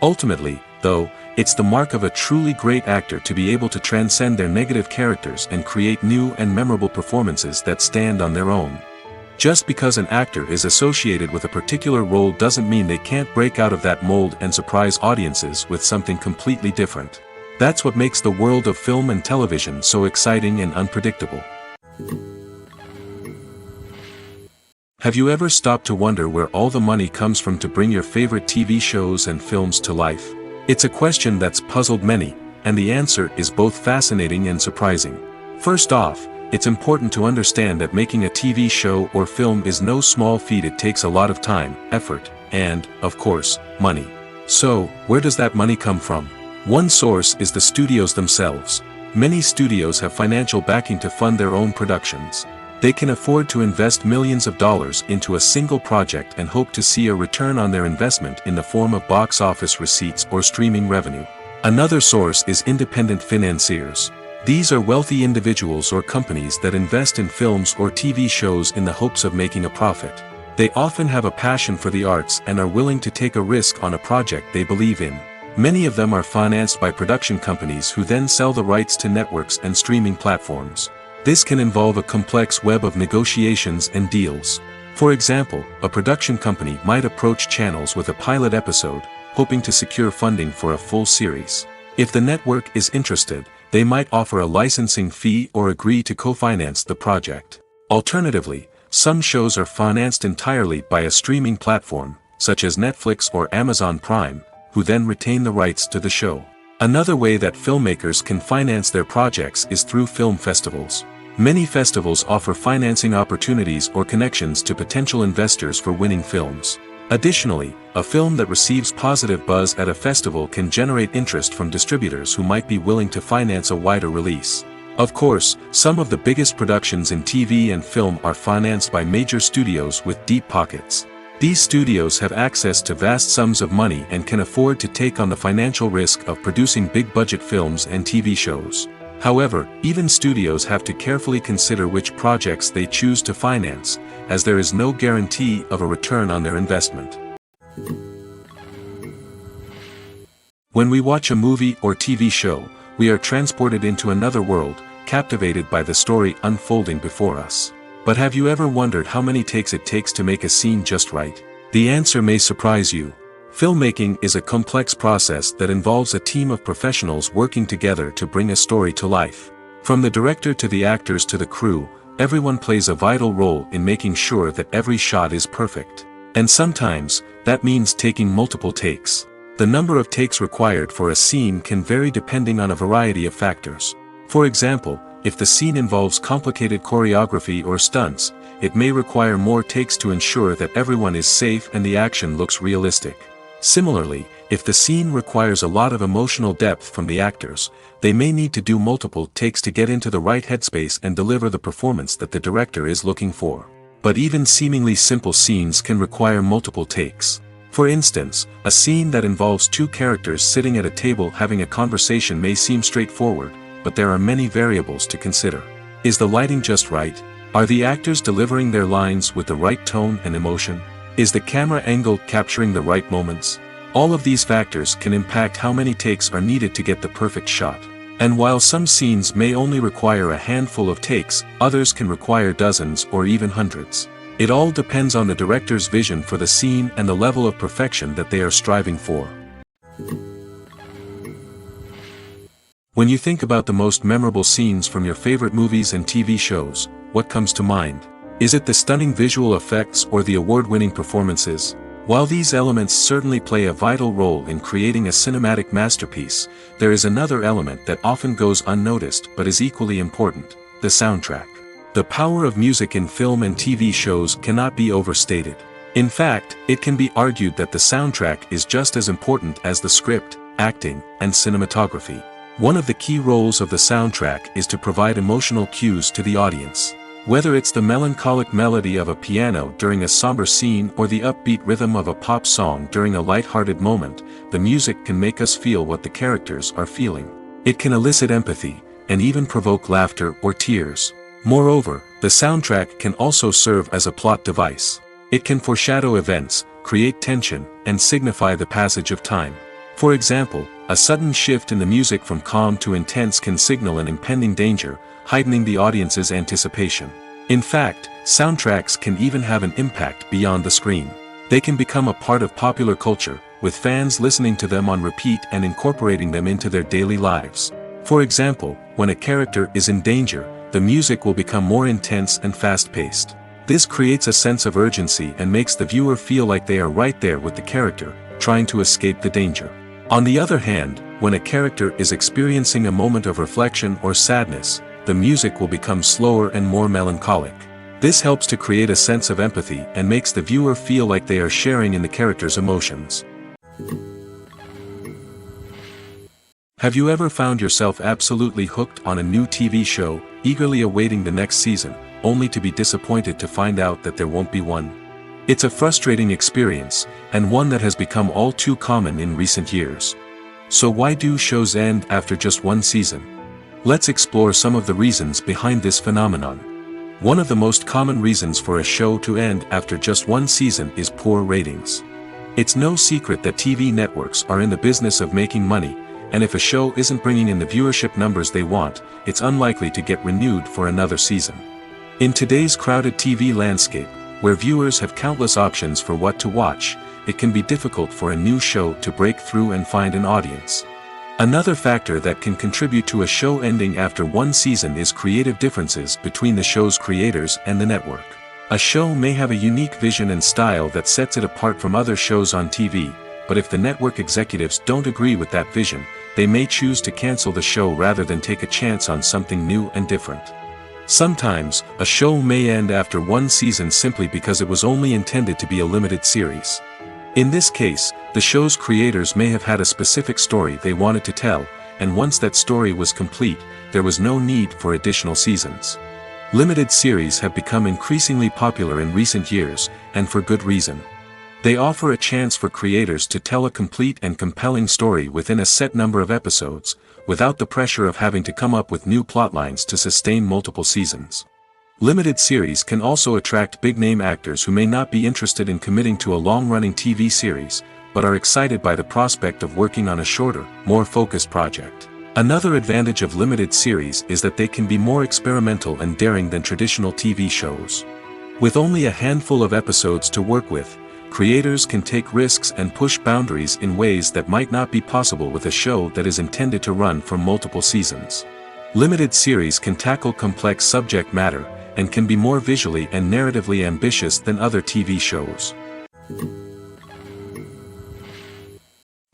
Ultimately, though, it's the mark of a truly great actor to be able to transcend their negative characters and create new and memorable performances that stand on their own. Just because an actor is associated with a particular role doesn't mean they can't break out of that mold and surprise audiences with something completely different. That's what makes the world of film and television so exciting and unpredictable. Have you ever stopped to wonder where all the money comes from to bring your favorite TV shows and films to life? It's a question that's puzzled many, and the answer is both fascinating and surprising. First off, it's important to understand that making a TV show or film is no small feat. It takes a lot of time, effort, and, of course, money. So, where does that money come from? One source is the studios themselves. Many studios have financial backing to fund their own productions. They can afford to invest millions of dollars into a single project and hope to see a return on their investment in the form of box office receipts or streaming revenue. Another source is independent financiers. These are wealthy individuals or companies that invest in films or TV shows in the hopes of making a profit. They often have a passion for the arts and are willing to take a risk on a project they believe in. Many of them are financed by production companies who then sell the rights to networks and streaming platforms. This can involve a complex web of negotiations and deals. For example, a production company might approach channels with a pilot episode, hoping to secure funding for a full series. If the network is interested, they might offer a licensing fee or agree to co-finance the project. Alternatively, some shows are financed entirely by a streaming platform, such as Netflix or Amazon Prime, who then retain the rights to the show. Another way that filmmakers can finance their projects is through film festivals. Many festivals offer financing opportunities or connections to potential investors for winning films. Additionally, a film that receives positive buzz at a festival can generate interest from distributors who might be willing to finance a wider release. Of course, some of the biggest productions in TV and film are financed by major studios with deep pockets. These studios have access to vast sums of money and can afford to take on the financial risk of producing big-budget films and TV shows. However, even studios have to carefully consider which projects they choose to finance, as there is no guarantee of a return on their investment. When we watch a movie or TV show, we are transported into another world, captivated by the story unfolding before us. But have you ever wondered how many takes it takes to make a scene just right? The answer may surprise you. Filmmaking is a complex process that involves a team of professionals working together to bring a story to life. From the director to the actors to the crew, everyone plays a vital role in making sure that every shot is perfect. And sometimes, that means taking multiple takes. The number of takes required for a scene can vary depending on a variety of factors. For example, if the scene involves complicated choreography or stunts, it may require more takes to ensure that everyone is safe and the action looks realistic. Similarly, if the scene requires a lot of emotional depth from the actors, they may need to do multiple takes to get into the right headspace and deliver the performance that the director is looking for. But even seemingly simple scenes can require multiple takes. For instance, a scene that involves two characters sitting at a table having a conversation may seem straightforward, but there are many variables to consider. Is the lighting just right? Are the actors delivering their lines with the right tone and emotion? Is the camera angle capturing the right moments? All of these factors can impact how many takes are needed to get the perfect shot. And while some scenes may only require a handful of takes, others can require dozens or even hundreds. It all depends on the director's vision for the scene and the level of perfection that they are striving for. When you think about the most memorable scenes from your favorite movies and TV shows, what comes to mind? Is it the stunning visual effects or the award-winning performances? While these elements certainly play a vital role in creating a cinematic masterpiece, there is another element that often goes unnoticed but is equally important: the soundtrack. The power of music in film and TV shows cannot be overstated. In fact, it can be argued that the soundtrack is just as important as the script, acting, and cinematography. One of the key roles of the soundtrack is to provide emotional cues to the audience. Whether it's the melancholic melody of a piano during a somber scene or the upbeat rhythm of a pop song during a light-hearted moment, the music can make us feel what the characters are feeling. It can elicit empathy, and even provoke laughter or tears. Moreover, the soundtrack can also serve as a plot device. It can foreshadow events, create tension, and signify the passage of time. For example, a sudden shift in the music from calm to intense can signal an impending danger, heightening the audience's anticipation. In fact, soundtracks can even have an impact beyond the screen. They can become a part of popular culture, with fans listening to them on repeat and incorporating them into their daily lives. For example, when a character is in danger, the music will become more intense and fast-paced. This creates a sense of urgency and makes the viewer feel like they are right there with the character, trying to escape the danger. On the other hand, when a character is experiencing a moment of reflection or sadness, the music will become slower and more melancholic. This helps to create a sense of empathy and makes the viewer feel like they are sharing in the character's emotions. Have you ever found yourself absolutely hooked on a new TV show, eagerly awaiting the next season, only to be disappointed to find out that there won't be one? It's a frustrating experience, and one that has become all too common in recent years. So why do shows end after just one season? Let's explore some of the reasons behind this phenomenon. One of the most common reasons for a show to end after just one season is poor ratings. It's no secret that TV networks are in the business of making money, and if a show isn't bringing in the viewership numbers they want, it's unlikely to get renewed for another season. In today's crowded TV landscape, where viewers have countless options for what to watch, it can be difficult for a new show to break through and find an audience. Another factor that can contribute to a show ending after one season is creative differences between the show's creators and the network. A show may have a unique vision and style that sets it apart from other shows on TV, but if the network executives don't agree with that vision, they may choose to cancel the show rather than take a chance on something new and different. Sometimes, a show may end after one season simply because it was only intended to be a limited series. In this case, the show's creators may have had a specific story they wanted to tell, and once that story was complete, there was no need for additional seasons. Limited series have become increasingly popular in recent years, and for good reason. They offer a chance for creators to tell a complete and compelling story within a set number of episodes, without the pressure of having to come up with new plotlines to sustain multiple seasons. Limited series can also attract big-name actors who may not be interested in committing to a long-running TV series, but are excited by the prospect of working on a shorter, more focused project. Another advantage of limited series is that they can be more experimental and daring than traditional TV shows. With only a handful of episodes to work with, creators can take risks and push boundaries in ways that might not be possible with a show that is intended to run for multiple seasons. Limited series can tackle complex subject matter, and can be more visually and narratively ambitious than other TV shows.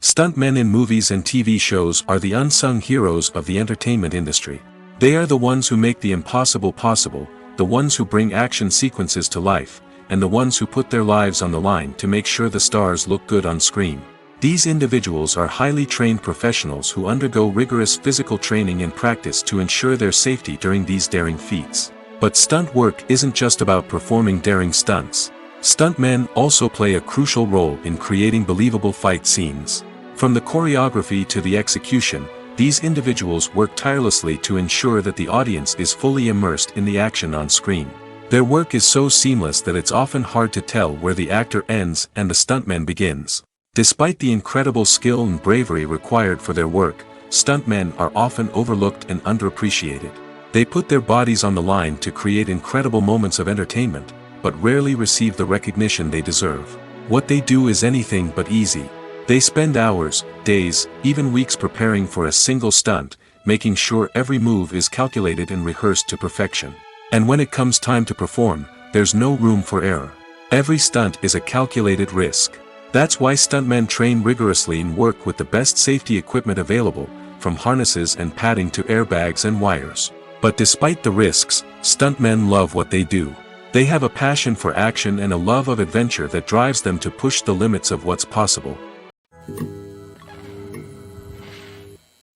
Stuntmen in movies and TV shows are the unsung heroes of the entertainment industry. They are the ones who make the impossible possible, the ones who bring action sequences to life, and the ones who put their lives on the line to make sure the stars look good on screen. These individuals are highly trained professionals who undergo rigorous physical training and practice to ensure their safety during these daring feats. But stunt work isn't just about performing daring stunts. Stuntmen also play a crucial role in creating believable fight scenes. From the choreography to the execution, these individuals work tirelessly to ensure that the audience is fully immersed in the action on screen. Their work is so seamless that it's often hard to tell where the actor ends and the stuntman begins. Despite the incredible skill and bravery required for their work, stuntmen are often overlooked and underappreciated. They put their bodies on the line to create incredible moments of entertainment, but rarely receive the recognition they deserve. What they do is anything but easy. They spend hours, days, even weeks preparing for a single stunt, making sure every move is calculated and rehearsed to perfection. And when it comes time to perform, there's no room for error. Every stunt is a calculated risk. That's why stuntmen train rigorously and work with the best safety equipment available, from harnesses and padding to airbags and wires. But despite the risks, stuntmen love what they do. They have a passion for action and a love of adventure that drives them to push the limits of what's possible.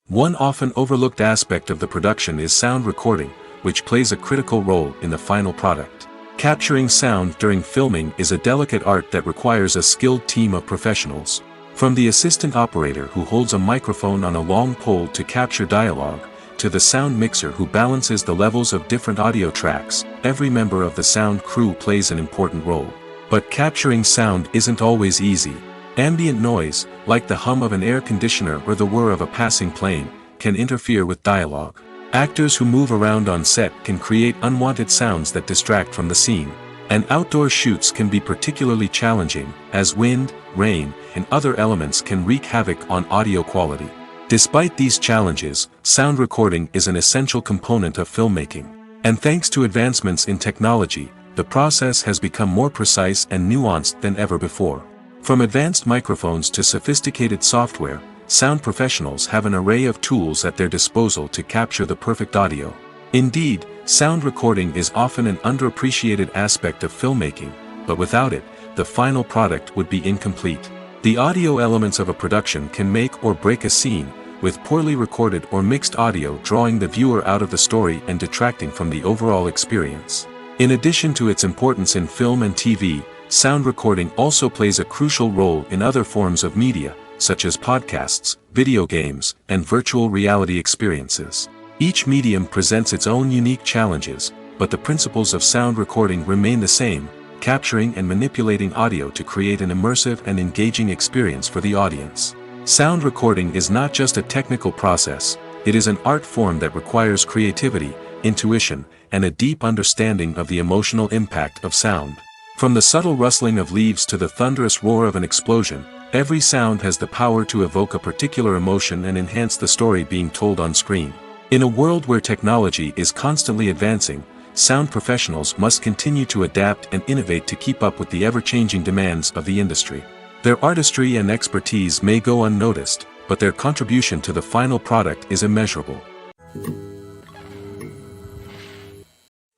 One often overlooked aspect of the production is sound recording, which plays a critical role in the final product. Capturing sound during filming is a delicate art that requires a skilled team of professionals. From the assistant operator who holds a microphone on a long pole to capture dialogue, to the sound mixer who balances the levels of different audio tracks, every member of the sound crew plays an important role. But capturing sound isn't always easy. Ambient noise, like the hum of an air conditioner or the whir of a passing plane, can interfere with dialogue. Actors who move around on set can create unwanted sounds that distract from the scene. And outdoor shoots can be particularly challenging, as wind, rain, and other elements can wreak havoc on audio quality. Despite these challenges, sound recording is an essential component of filmmaking. And thanks to advancements in technology, the process has become more precise and nuanced than ever before. From advanced microphones to sophisticated software, sound professionals have an array of tools at their disposal to capture the perfect audio. Indeed, sound recording is often an underappreciated aspect of filmmaking, but without it, the final product would be incomplete. The audio elements of a production can make or break a scene, with poorly recorded or mixed audio drawing the viewer out of the story and detracting from the overall experience. In addition to its importance in film and TV, sound recording also plays a crucial role in other forms of media, such as podcasts, video games, and virtual reality experiences. Each medium presents its own unique challenges, but the principles of sound recording remain the same, capturing and manipulating audio to create an immersive and engaging experience for the audience. Sound recording is not just a technical process, it is an art form that requires creativity, intuition, and a deep understanding of the emotional impact of sound. From the subtle rustling of leaves to the thunderous roar of an explosion, every sound has the power to evoke a particular emotion and enhance the story being told on screen. In a world where technology is constantly advancing, sound professionals must continue to adapt and innovate to keep up with the ever-changing demands of the industry. Their artistry and expertise may go unnoticed, but their contribution to the final product is immeasurable.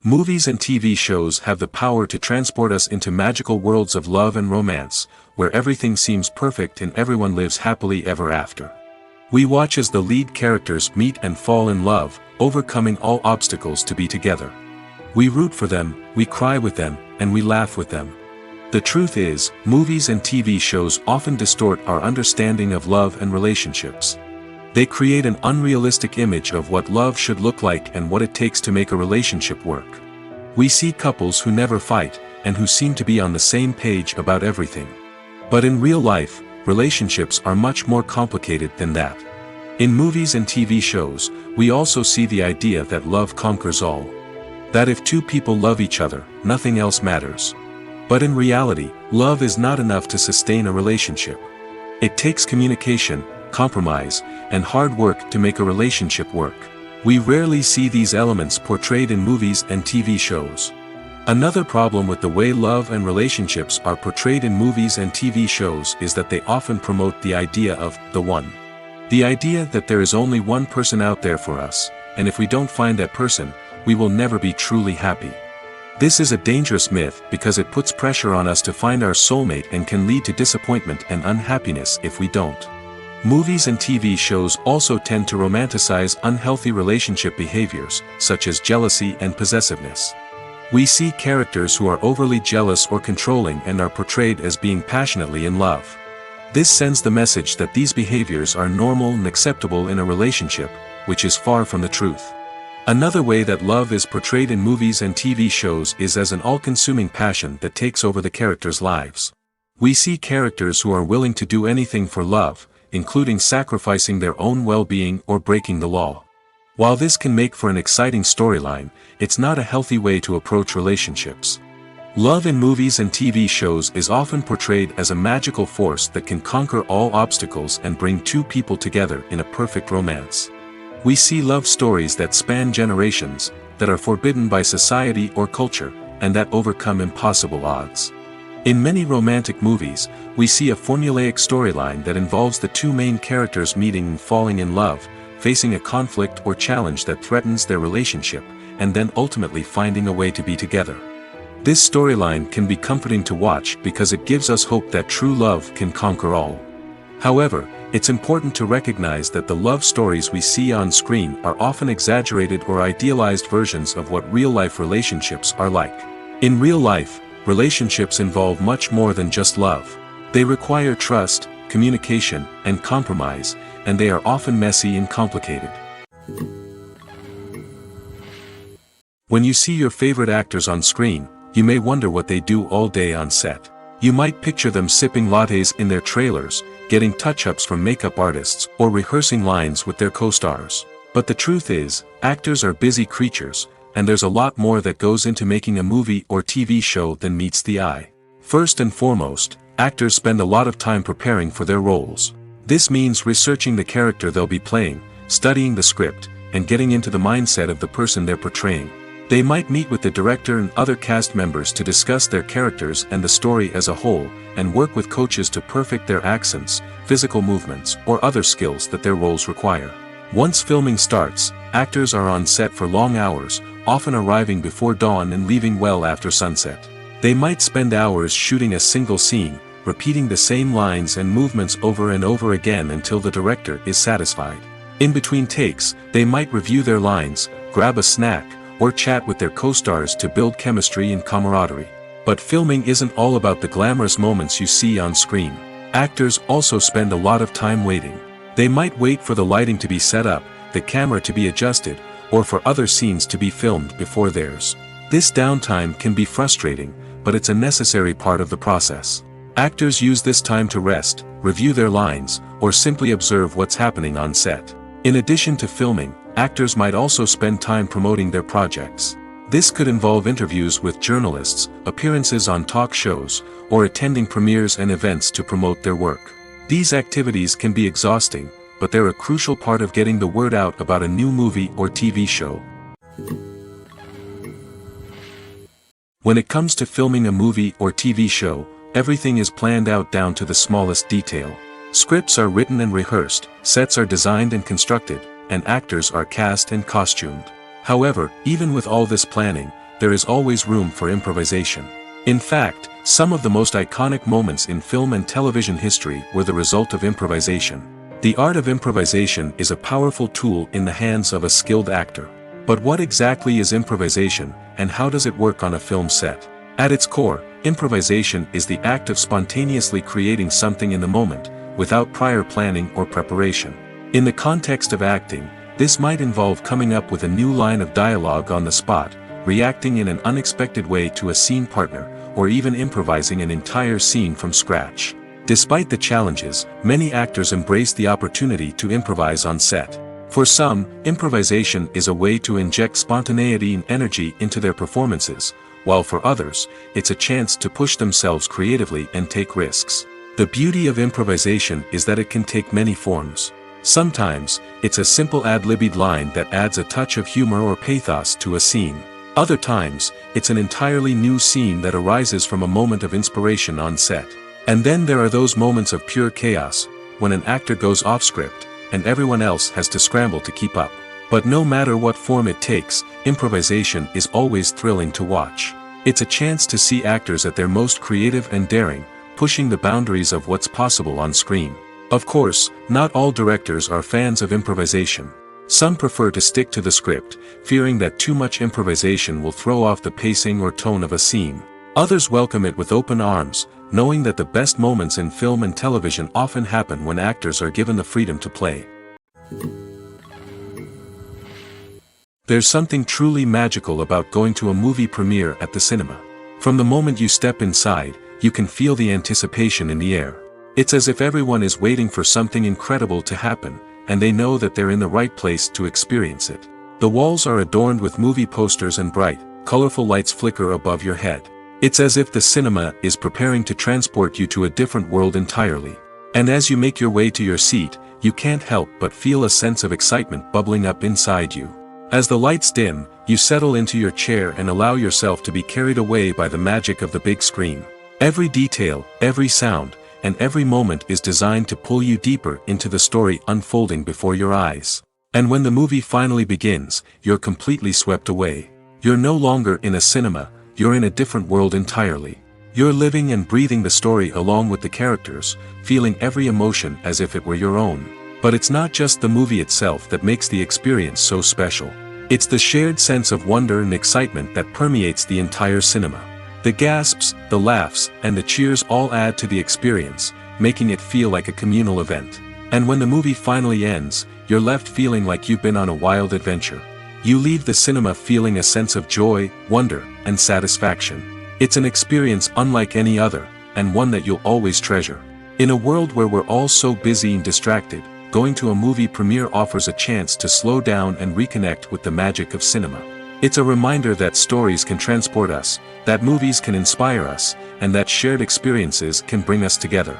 Movies and TV shows have the power to transport us into magical worlds of love and romance, where everything seems perfect and everyone lives happily ever after. We watch as the lead characters meet and fall in love, overcoming all obstacles to be together. We root for them, we cry with them, and we laugh with them. The truth is, movies and TV shows often distort our understanding of love and relationships. They create an unrealistic image of what love should look like and what it takes to make a relationship work. We see couples who never fight, and who seem to be on the same page about everything. But in real life, relationships are much more complicated than that. In movies and TV shows, we also see the idea that love conquers all. That if two people love each other, nothing else matters. But in reality, love is not enough to sustain a relationship. It takes communication, compromise, and hard work to make a relationship work. We rarely see these elements portrayed in movies and TV shows. Another problem with the way love and relationships are portrayed in movies and TV shows is that they often promote the idea of the one. The idea that there is only one person out there for us, and if we don't find that person, we will never be truly happy. This is a dangerous myth because it puts pressure on us to find our soulmate and can lead to disappointment and unhappiness if we don't. Movies and TV shows also tend to romanticize unhealthy relationship behaviors, such as jealousy and possessiveness. We see characters who are overly jealous or controlling and are portrayed as being passionately in love. This sends the message that these behaviors are normal and acceptable in a relationship, which is far from the truth. Another way that love is portrayed in movies and TV shows is as an all-consuming passion that takes over the characters' lives. We see characters who are willing to do anything for love, including sacrificing their own well-being or breaking the law. While this can make for an exciting storyline, it's not a healthy way to approach relationships. Love in movies and TV shows is often portrayed as a magical force that can conquer all obstacles and bring two people together in a perfect romance. We see love stories that span generations, that are forbidden by society or culture, and that overcome impossible odds. In many romantic movies, we see a formulaic storyline that involves the two main characters meeting and falling in love, facing a conflict or challenge that threatens their relationship, and then ultimately finding a way to be together. This storyline can be comforting to watch because it gives us hope that true love can conquer all. However, it's important to recognize that the love stories we see on screen are often exaggerated or idealized versions of what real-life relationships are like. In real life, relationships involve much more than just love. They require trust, communication, and compromise, and they are often messy and complicated. When you see your favorite actors on screen, you may wonder what they do all day on set. You might picture them sipping lattes in their trailers, getting touch-ups from makeup artists, or rehearsing lines with their co-stars. But the truth is, actors are busy creatures, and there's a lot more that goes into making a movie or TV show than meets the eye. First and foremost, actors spend a lot of time preparing for their roles. This means researching the character they'll be playing, studying the script, and getting into the mindset of the person they're portraying. They might meet with the director and other cast members to discuss their characters and the story as a whole, and work with coaches to perfect their accents, physical movements, or other skills that their roles require. Once filming starts, actors are on set for long hours, often arriving before dawn and leaving well after sunset. They might spend hours shooting a single scene, repeating the same lines and movements over and over again until the director is satisfied. In between takes, they might review their lines, grab a snack, or chat with their co-stars to build chemistry and camaraderie. But filming isn't all about the glamorous moments you see on screen. Actors also spend a lot of time waiting. They might wait for the lighting to be set up, the camera to be adjusted, or for other scenes to be filmed before theirs. This downtime can be frustrating, but it's a necessary part of the process. Actors use this time to rest, review their lines, or simply observe what's happening on set. In addition to filming, actors might also spend time promoting their projects. This could involve interviews with journalists, appearances on talk shows, or attending premieres and events to promote their work. These activities can be exhausting, but they're a crucial part of getting the word out about a new movie or TV show. When it comes to filming a movie or TV show, everything is planned out down to the smallest detail. Scripts are written and rehearsed, sets are designed and constructed, and actors are cast and costumed. However, even with all this planning, there is always room for improvisation. In fact, some of the most iconic moments in film and television history were the result of improvisation. The art of improvisation is a powerful tool in the hands of a skilled actor. But what exactly is improvisation, and how does it work on a film set? At its core, improvisation is the act of spontaneously creating something in the moment, without prior planning or preparation. In the context of acting, this might involve coming up with a new line of dialogue on the spot, reacting in an unexpected way to a scene partner, or even improvising an entire scene from scratch. Despite the challenges, many actors embrace the opportunity to improvise on set. For some, improvisation is a way to inject spontaneity and energy into their performances, while for others, it's a chance to push themselves creatively and take risks. The beauty of improvisation is that it can take many forms. Sometimes, it's a simple ad-libbed line that adds a touch of humor or pathos to a scene. Other times, it's an entirely new scene that arises from a moment of inspiration on set. And then there are those moments of pure chaos, when an actor goes off script, and everyone else has to scramble to keep up. But no matter what form it takes, improvisation is always thrilling to watch. It's a chance to see actors at their most creative and daring, pushing the boundaries of what's possible on screen. Of course, not all directors are fans of improvisation. Some prefer to stick to the script, fearing that too much improvisation will throw off the pacing or tone of a scene. Others welcome it with open arms, knowing that the best moments in film and television often happen when actors are given the freedom to play. There's something truly magical about going to a movie premiere at the cinema. From the moment you step inside, you can feel the anticipation in the air. It's as if everyone is waiting for something incredible to happen, and they know that they're in the right place to experience it. The walls are adorned with movie posters and bright, colorful lights flicker above your head. It's as if the cinema is preparing to transport you to a different world entirely. And as you make your way to your seat, you can't help but feel a sense of excitement bubbling up inside you. As the lights dim, you settle into your chair and allow yourself to be carried away by the magic of the big screen. Every detail, every sound, and every moment is designed to pull you deeper into the story unfolding before your eyes. And when the movie finally begins, you're completely swept away. You're no longer in a cinema, you're in a different world entirely. You're living and breathing the story along with the characters, feeling every emotion as if it were your own. But it's not just the movie itself that makes the experience so special. It's the shared sense of wonder and excitement that permeates the entire cinema. The gasps, the laughs, and the cheers all add to the experience, making it feel like a communal event. And when the movie finally ends, you're left feeling like you've been on a wild adventure. You leave the cinema feeling a sense of joy, wonder, and satisfaction. It's an experience unlike any other, and one that you'll always treasure. In a world where we're all so busy and distracted, going to a movie premiere offers a chance to slow down and reconnect with the magic of cinema. It's a reminder that stories can transport us, that movies can inspire us, and that shared experiences can bring us together.